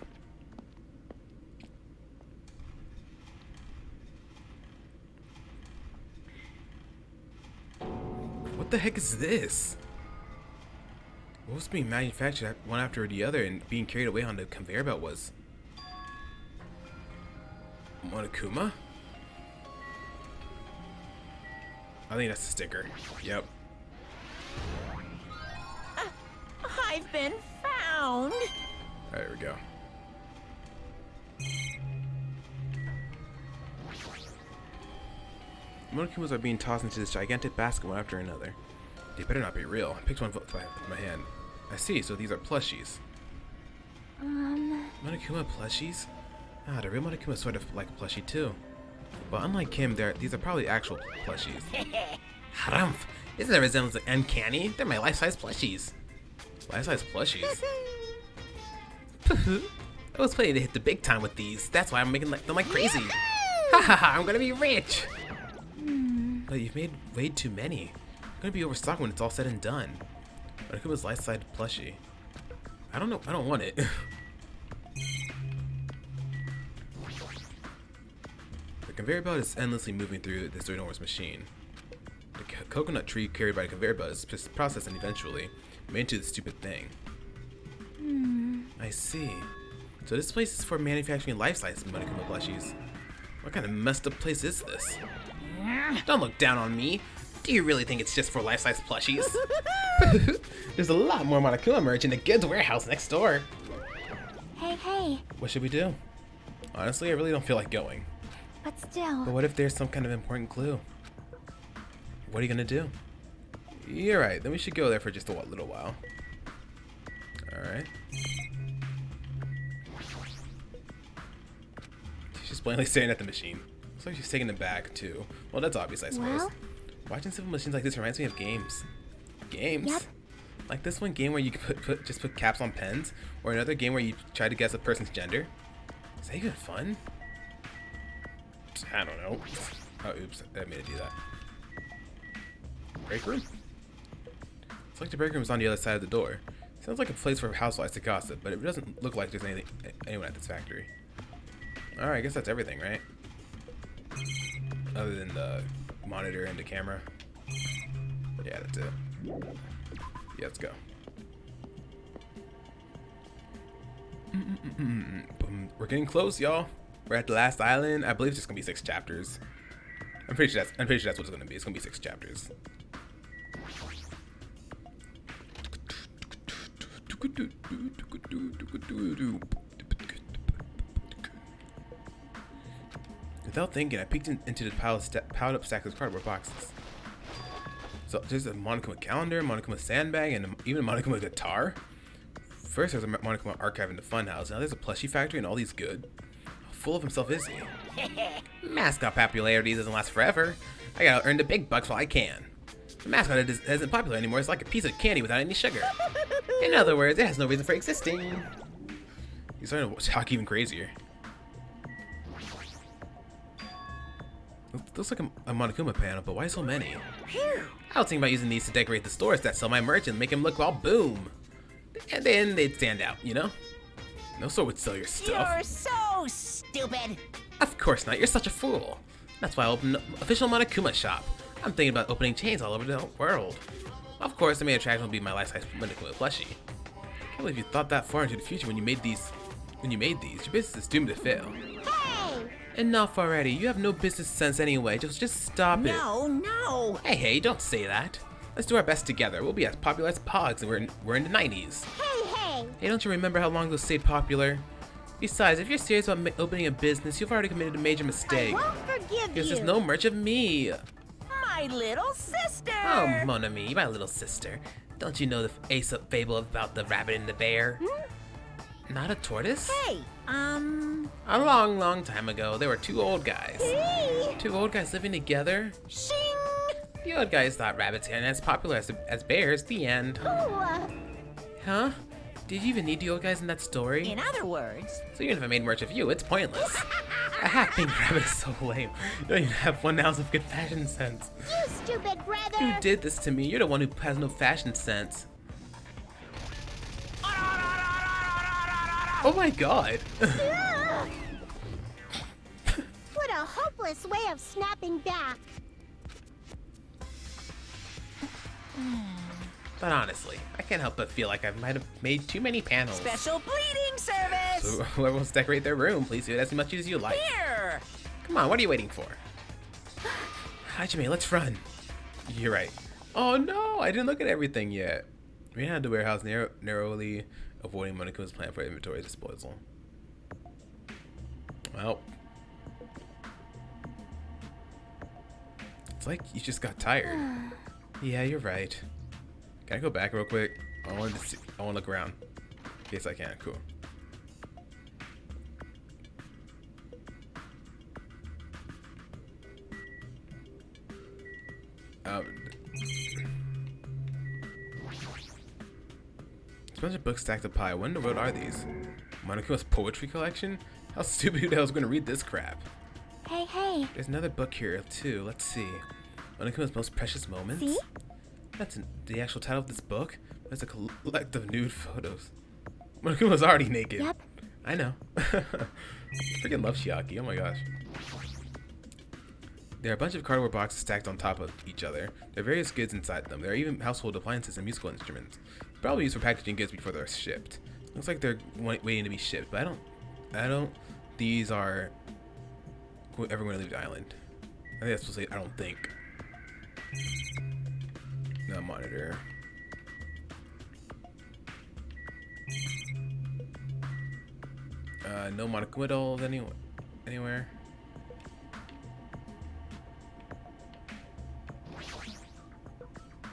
What the heck is this? What was being manufactured one after the other and being carried away on the conveyor belt was? Monokuma? I think that's a sticker. Yep. I've been found. There we go. Monokumas are being tossed into this gigantic basket one after another. They better not be real. I picked one with my hand. I see, so these are plushies. Monokuma plushies? Ah, the real Monokuma is sort of like a plushie too. But unlike him, these are probably actual plushies. Harumph! Isn't that resemblance uncanny? They're my life-size plushies. Life-size plushies? I was planning to hit the big time with these. That's why I'm making them like crazy. Ha ha ha! I'm gonna be rich. But you've made way too many. I'm gonna be overstocked when it's all said and done. Monokuma's life-size plushie. I don't know. I don't want it. The conveyor belt is endlessly moving through this enormous machine. The coconut tree carried by the conveyor belt is processed and eventually made into this stupid thing. I see. So this place is for manufacturing life-size Monokuma plushies. What kind of messed up place is this? Don't look down on me. Do you really think it's just for life-size plushies? There's a lot more Monokuma merch in the goods warehouse next door. Hey. What should we do? Honestly, I really don't feel like going. But still... But what if there's some kind of important clue? What are you gonna do? You're right, then we should go there for just a little while. Alright. She's just blatantly staring at the machine. Looks like she's taking it back too. Well, that's obvious, I suppose. Well? Watching simple machines like this reminds me of games. Games? Yep. Like this one game where you could just put caps on pens, or another game where you try to guess a person's gender. Is that even fun? I don't know. Oh, oops, I made it do that. Break room? It's like the break room is on the other side of the door. Sounds like a place for housewives to gossip, but it doesn't look like there's anyone at this factory. Alright, I guess that's everything, right? Other than the monitor and the camera. Yeah, that's it. Yeah, let's go. We're getting close, y'all. We're at the last island. I believe it's just gonna be 6 chapters. I'm pretty sure that's what it's gonna be. It's gonna be 6 chapters. Without thinking, I peeked into the piled up stacks of cardboard boxes. So there's a Monokuma calendar, Monokuma sandbag, and even a Monokuma guitar. First there's a Monokuma archive in the funhouse. Now there's a plushie factory and all these good. How full of himself is he? Mascot popularity doesn't last forever. I gotta earn the big bucks while I can. The mascot isn't popular anymore. It's like a piece of candy without any sugar. In other words, it has no reason for existing. He's starting to talk even crazier. Looks like a Monokuma panel, but why so many? I was thinking about using these to decorate the stores that sell my merch and make them look all boom. And then they'd stand out, you know? No store would sell your stuff. You're so stupid. Of course not, you're such a fool. That's why I opened an official Monokuma shop. I'm thinking about opening chains all over the world. Of course, the main attraction will be my life-size Monokuma plushie. I can't believe you thought that far into the future when you made these. Your business is doomed to fail. Hey! Enough already. You have no business sense anyway. Just stop it. No. Hey, don't say that. Let's do our best together. We'll be as popular as Pogs, and we're in the 90s. Hey! Hey, don't you remember how long those stayed popular? Besides, if you're serious about opening a business, you've already committed a major mistake. I won't forgive Because you. there's no merch of me. My little sister. Oh, mon ami, my little sister. Don't you know the Aesop fable about the rabbit and the bear? Not a tortoise? Hey, A long, long time ago, there were two old guys. Hey. Two old guys living together. Shing. The old guys thought rabbits aren't as popular as bears. The end. Huh? Did you even need the old guys in that story? In other words, So even if I made merch of you, it's pointless. A half-pink rabbit is so lame. You don't even have 1 ounce of good fashion sense. You stupid brother! You did this to me. You're the one who has no fashion sense. Oh my god. What a hopeless way of snapping back. But honestly, I can't help but feel like I might have made too many panels. special bleeding service. So whoever wants to decorate their room, please do it as much as you like. Here. Come on, what are you waiting for? Hajime, let's run. You're right. Oh no, I didn't look at everything yet. We ran out of the warehouse narrowly avoiding Monaco's plan for inventory disposal. Well, it's like you just got tired. Yeah, you're right. Can I go back real quick? I want to look around. In case I can. Cool. There's a bunch of books stacked up high. What in the world are these? Monaco's poetry collection? How stupid who the hell's gonna read this crap? Hey. There's another book here too. Let's see. Monaco's most precious moments. See? That's the actual title of this book. That's a collective nude photos. Monokuma was already naked. Yep. I know. Freaking love Chiaki. Oh my gosh. There are a bunch of cardboard boxes stacked on top of each other. There are various goods inside them. There are even household appliances and musical instruments. Probably used for packaging goods before they're shipped. Looks like they're waiting to be shipped, but I don't. These are everyone to leave the island. I think that's supposed to say. I don't think. No monitor. No Monokuma dolls anywhere.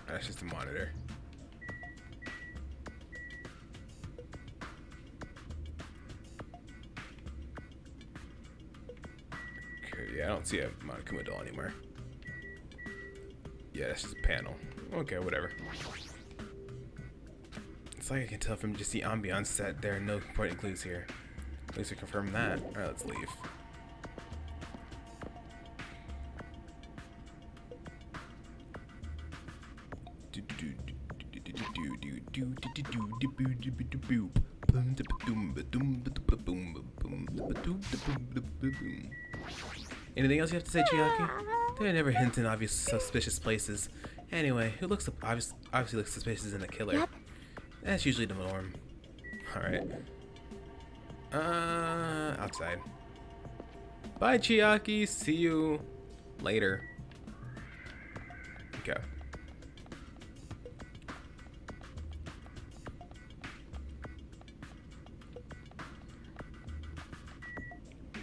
That's just a monitor. Okay, yeah, I don't see a Monokuma doll anywhere. Yeah, that's just a panel. Okay, whatever. It's like I can tell from just the ambiance that there are no important clues here. At least we confirm that. Alright, let's leave. Anything else you have to say, Chiaki? There are never hints in obvious suspicious places. Anyway, who looks obviously looks suspicious in a killer? Yep. That's usually the norm. Alright. Outside. Bye, Chiaki. See you later. Okay.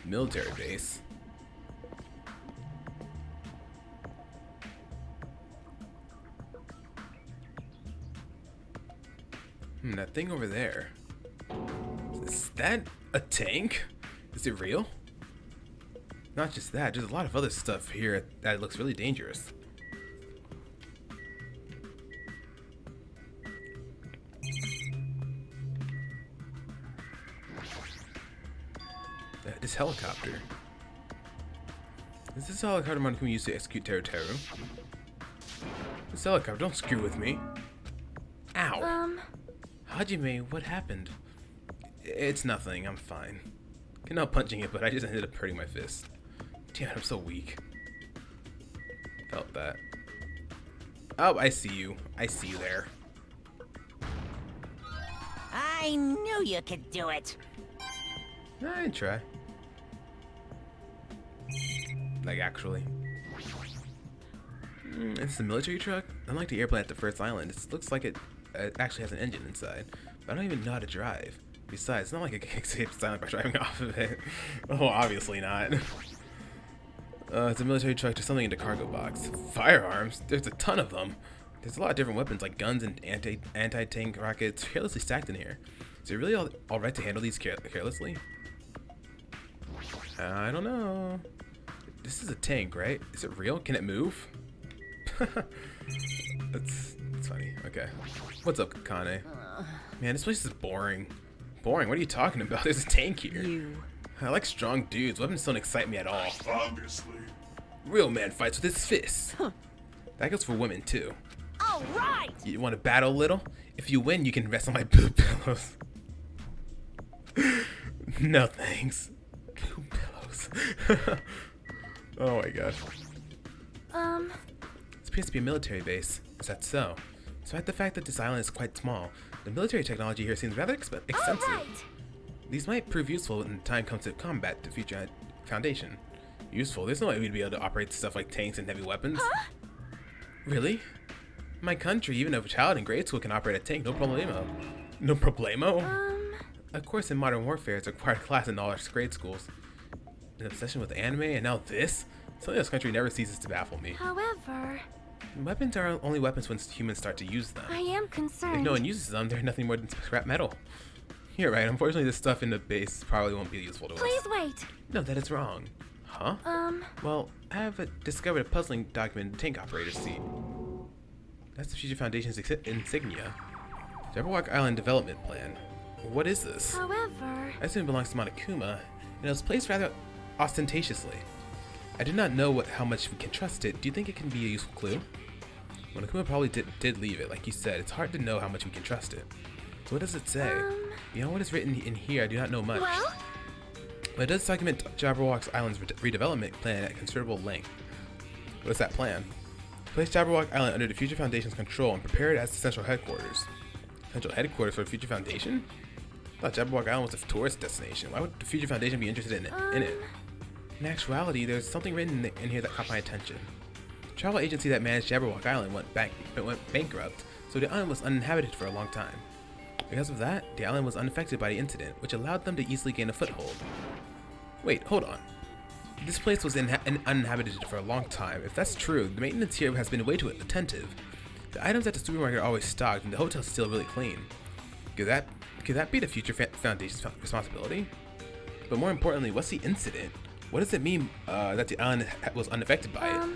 Military base. That thing over there. Is that a tank? Is it real? Not just that, there's a lot of other stuff here that looks really dangerous. This helicopter. Is this helicopter Monokuma used to execute Teru Teru? This helicopter, don't screw with me. Ow. Hajime, what happened? It's nothing, I'm fine. I'm not punching it, but I just ended up hurting my fist. Damn it, I'm so weak. Felt that. Oh, I see you. I see you there. I knew you could do it. I didn't try. Like, actually. It's a military truck? Unlike the airplane at the first island, it looks like it actually has an engine inside. But I don't even know how to drive. Besides, it's not like I can escape silent by driving off of it. Oh, obviously not. It's a military truck to something in the cargo box. Firearms? There's a ton of them. There's a lot of different weapons like guns and anti-tank rockets carelessly stacked in here. Is it really all right to handle these carelessly? I don't know. This is a tank, right? Is it real? Can it move? That's funny. Okay. What's up, Kakane? Man, this place is boring. Boring? What are you talking about? There's a tank here. I like strong dudes. Weapons don't excite me at all. Obviously. Real man fights with his fists. That goes for women too. All right. You want to battle a little? If you win, you can rest on my boob pillows. No thanks. Boob pillows. Oh my gosh. This appears to be a military base. Is that so? Despite the fact that this island is quite small, the military technology here seems rather extensive. Right. These might prove useful when the time comes to combat the future Foundation. Useful? There's no way we'd be able to operate stuff like tanks and heavy weapons. Huh? Really? My country, even a child in grade school can operate a tank, no problemo. No problemo? Of course, in modern warfare, it's a required class in all our grade schools. An obsession with anime, and now this? Something this country never ceases to baffle me. However, Weapons are only weapons when humans start to use them. I am concerned. If no one uses them, they're nothing more than scrap metal. You're right, unfortunately this stuff in the base probably won't be useful to us. Please wait. No, that is wrong. Huh? Well, I have discovered a puzzling document in the tank operator's seat. That's the Future Foundation's insignia. Jabberwock Island Development Plan. What is this? However, I assume it belongs to Monokuma, and it was placed rather ostentatiously. I do not know how much we can trust it. Do you think it can be a useful clue? Monokuma probably did leave it, like you said. It's hard to know how much we can trust it. So what does it say? Beyond what is written in here, I do not know much. well, But it does document Jabberwock Island's redevelopment plan at considerable length. What is that plan? To place Jabberwock Island under the Future Foundation's control and prepare it as the central headquarters. Central headquarters for the Future Foundation? I thought Jabberwock Island was a tourist destination. Why would the Future Foundation be interested in it? In actuality, there's something written in here that caught my attention. The travel agency that managed Jabberwock Island went bankrupt, so the island was uninhabited for a long time. Because of that, the island was unaffected by the incident, which allowed them to easily gain a foothold. Wait, hold on. This place was uninhabited for a long time. If that's true, the maintenance here has been way too attentive. The items at the supermarket are always stocked, and the hotel's still really clean. Could that be the Future Foundation's responsibility? But more importantly, what's the incident? What does it mean that the island was unaffected by it?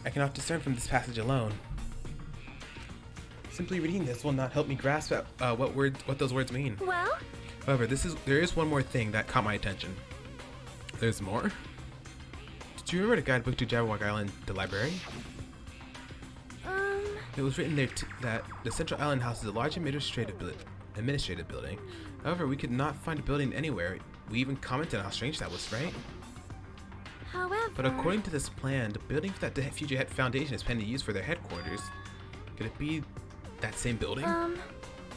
I cannot discern from this passage alone. Simply reading this will not help me grasp what those words mean. well, However, there is one more thing that caught my attention. There's more? Did you remember the guidebook to Jabberwock Island, the library? It was written there that the Central Island houses a large administrative building. However, we could not find a building anywhere. We even commented on how strange that was, right? however. But according to this plan, the building that the Future Foundation is planning to use for their headquarters, could it be that same building?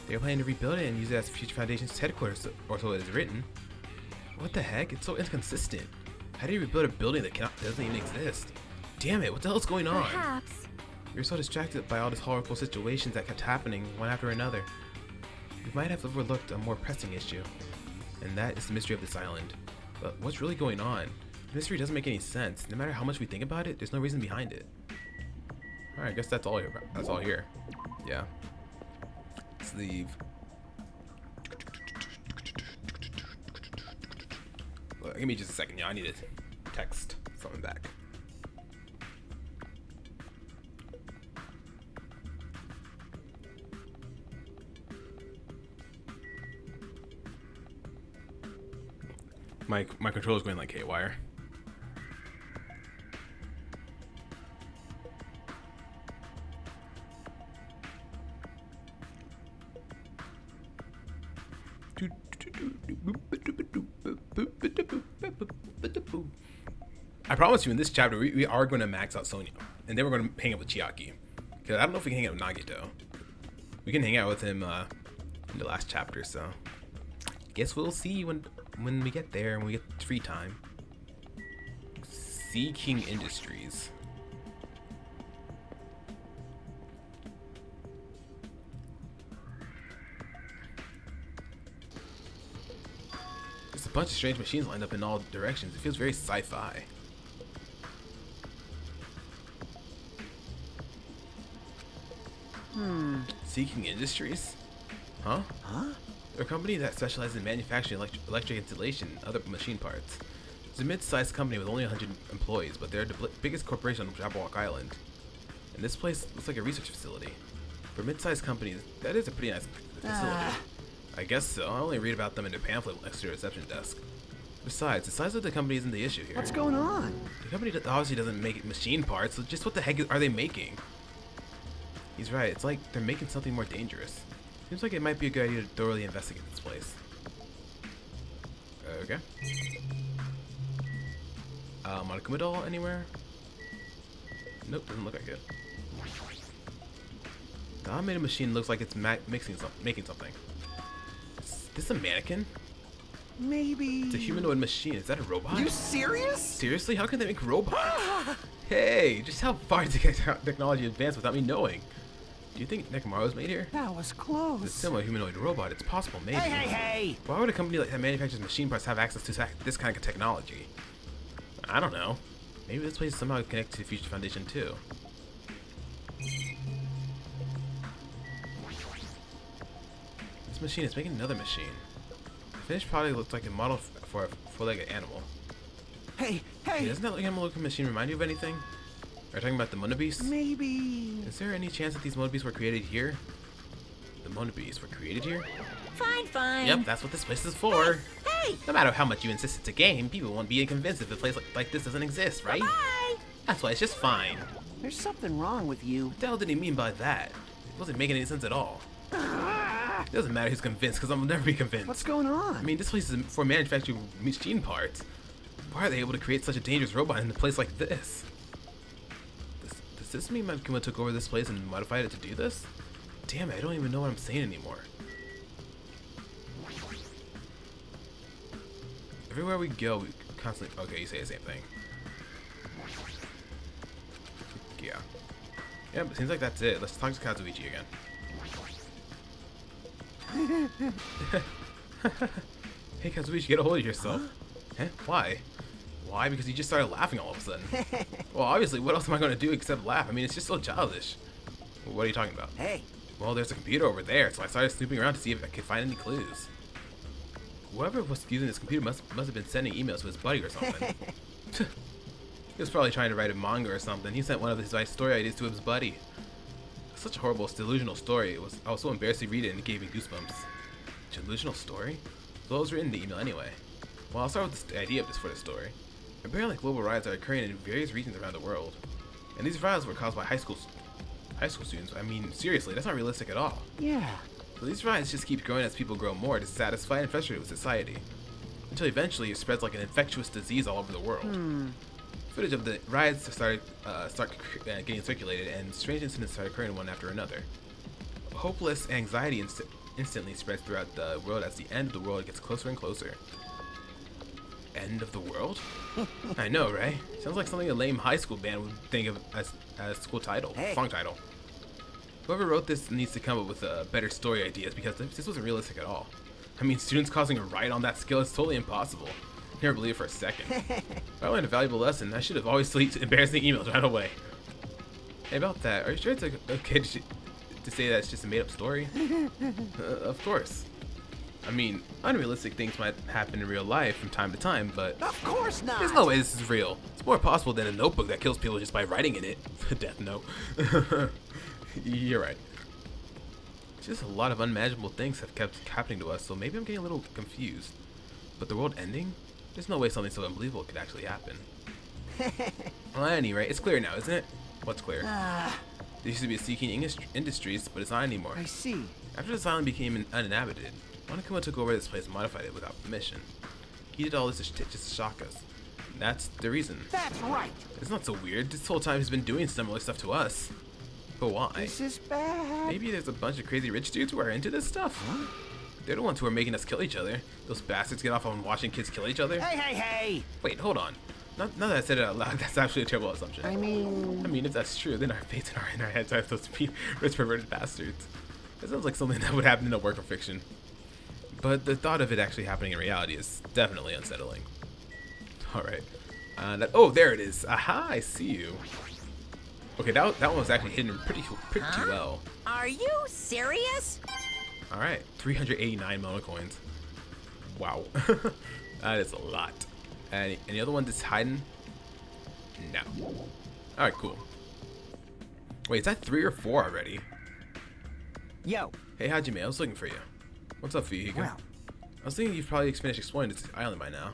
They're planning to rebuild it and use it as Future Foundation's headquarters, or so it is written. What the heck? It's so inconsistent. How do you rebuild a building that doesn't even exist? Damn it, what the hell is going on? Perhaps. We were so distracted by all these horrible situations that kept happening one after another. We might have overlooked a more pressing issue, and that is the mystery of this island. But what's really going on? The mystery doesn't make any sense. No matter how much we think about it, there's no reason behind it. Alright, I guess that's all here. That's all here. Yeah. Let's leave. Well, give me just a second, yeah. I need to text something back. My controller's going like haywire. I promise you in this chapter we are going to max out Sonya, and then we're going to hang out with Chiaki. Because I don't know if we can hang out with Nagito. We can hang out with him in the last chapter, so guess we'll see when we get there and we get free time. Sea King Industries. a bunch of strange machines lined up in all directions. It feels very sci-fi. Seeking Industries? Huh? They're a company that specializes in manufacturing electric installation and other machine parts. It's a mid-sized company with only 100 employees, but they're the biggest corporation on Jabberwock Island. And this place looks like a research facility. For mid-sized companies, that is a pretty nice facility. I guess so. I only read about them in the pamphlet next to the reception desk. Besides, the size of the company isn't the issue here. What's going on? The company obviously doesn't make machine parts, so just what the heck are they making? He's right, it's like they're making something more dangerous. Seems like it might be a good idea to thoroughly investigate this place. Okay. Monokuma doll anywhere? Nope, doesn't look like it. The automated machine looks like it's making something. Is this a mannequin? Maybe... It's a humanoid machine. Is that a robot? You serious? Seriously? How can they make robots? Hey, just how far did technology advance without me knowing? Do you think Nekomaru's made here? That was close. It's a similar humanoid robot. It's possible, maybe. Hey! Why would a company that manufactures machine parts have access to this kind of technology? I don't know. Maybe this place is somehow connected to Future Foundation too. This machine is making another machine. The finished product looks like a model for a four-legged animal. Hey! Doesn't that animal-looking machine remind you of anything? Are you talking about the Monobeast? Maybe... Is there any chance that these Monobeasts were created here? The Monobeasts were created here? Fine. Yep, that's what this place is for. Hey! No matter how much you insist it's a game, people won't be convinced if a place like this doesn't exist, right? Bye! That's why it's just fine. There's something wrong with you. What the hell did he mean by that? It wasn't making any sense at all. It doesn't matter who's convinced, because I'll never be convinced. What's going on? I mean, this place is for manufacturing machine parts. Why are they able to create such a dangerous robot in a place like this? Does this mean Monokuma took over this place and modified it to do this? Damn it, I don't even know what I'm saying anymore. Everywhere we go, we constantly... Okay, you say the same thing. Yeah. Yeah, but it seems like that's it. Let's talk to Kazuichi again. Hey Kazuichi, get a hold of yourself. Huh? Why? Why? Because you just started laughing all of a sudden. Well, obviously, what else am I going to do except laugh? I mean, it's just so childish. What are you talking about? Hey! Well, there's a computer over there, so I started snooping around to see if I could find any clues. Whoever was using this computer must have been sending emails to his buddy or something. He was probably trying to write a manga or something. He sent one of his story ideas to his buddy. Such a horrible, delusional story. I was so embarrassed to read it and it gave me goosebumps. Delusional story? So it was written in the email anyway. Well, I'll start with the idea of this for the story. Apparently, global riots are occurring in various regions around the world, and these riots were caused by high school students. I mean, seriously, that's not realistic at all. Yeah. So these riots just keep growing as people grow more dissatisfied and frustrated with society, until eventually it spreads like an infectious disease all over the world. Footage of the riots start getting circulated, and strange incidents start occurring one after another. Hopeless anxiety instantly spreads throughout the world as the end of the world gets closer and closer. End of the world? I know, right? Sounds like something a lame high school band would think of as a school title, song title. Whoever wrote this needs to come up with better story ideas, because this wasn't realistic at all. I mean, students causing a riot on that scale is totally impossible. Never believe it for a second. If I learned a valuable lesson, I should have always deleted embarrassing emails right away. Hey, about that, are you sure it's okay to say that it's just a made-up story? Of course. I mean, unrealistic things might happen in real life from time to time, but Of course not! there's no way this is real. It's more possible than a notebook that kills people just by writing in it. Death note. You're right. Just a lot of unimaginable things have kept happening to us, so maybe I'm getting a little confused. But the world ending? There's no way something so unbelievable could actually happen. Well, at any rate, it's clear now, isn't it? What's clear? There used to be a Seeking Industries, but it's not anymore. I see. After this island became uninhabited, Monokuma took over this place and modified it without permission. He did all this just to shock us. And that's the reason. That's right! It's not so weird. This whole time he's been doing similar stuff to us. But why? This is bad. Maybe there's a bunch of crazy rich dudes who are into this stuff. Huh? They're the ones who are making us kill each other. Those bastards get off on watching kids kill each other. Hey! Wait, hold on. Now that I said it out loud, that's actually a terrible assumption. I mean, if that's true, then our fates in our heads are those rich perverted bastards. That sounds like something that would happen in a work of fiction. but the thought of it actually happening in reality is definitely unsettling. Alright. Oh, there it is. Aha, I see you. Okay, that one was actually hidden pretty well. Are you serious? Alright, 389 mono coins. Wow. That is a lot. Any other one that's hiding? No. Alright, cool. Wait, is that 3 or 4 already? Yo. Hey, Hajime, I was looking for you. What's up, Fuyuhiko? Well. I was thinking you've probably finished exploring this island by now.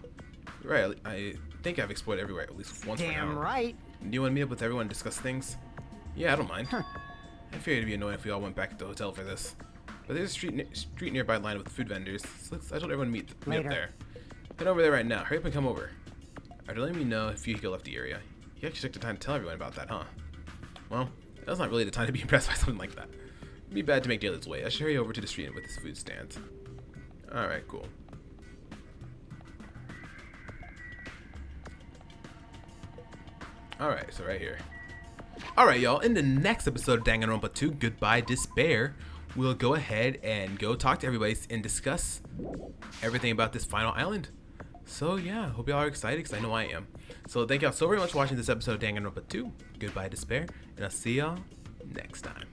You're right, I think I've explored everywhere at least once by now. Damn right. Do you want to meet up with everyone and discuss things? Yeah, I don't mind. I figured it'd be annoying if we all went back to the hotel for this. But there's a street nearby lined with food vendors, so I told everyone to meet up there. Head over there right now. Hurry up and come over. After letting me know if Fuyuhiko left the area, you actually took the time to tell everyone about that, huh? Well, that's not really the time to be impressed by something like that. It'd be bad to make Daylicht's wait. I should hurry over to the street with this food stand. Alright, cool. Alright, so right here. Alright, y'all. In the next episode of Danganronpa 2, Goodbye Despair, we'll go ahead and go talk to everybody and discuss everything about this final island. So yeah, hope y'all are excited because I know I am. So thank y'all so very much for watching this episode of Danganronpa 2, Goodbye Despair, and I'll see y'all next time.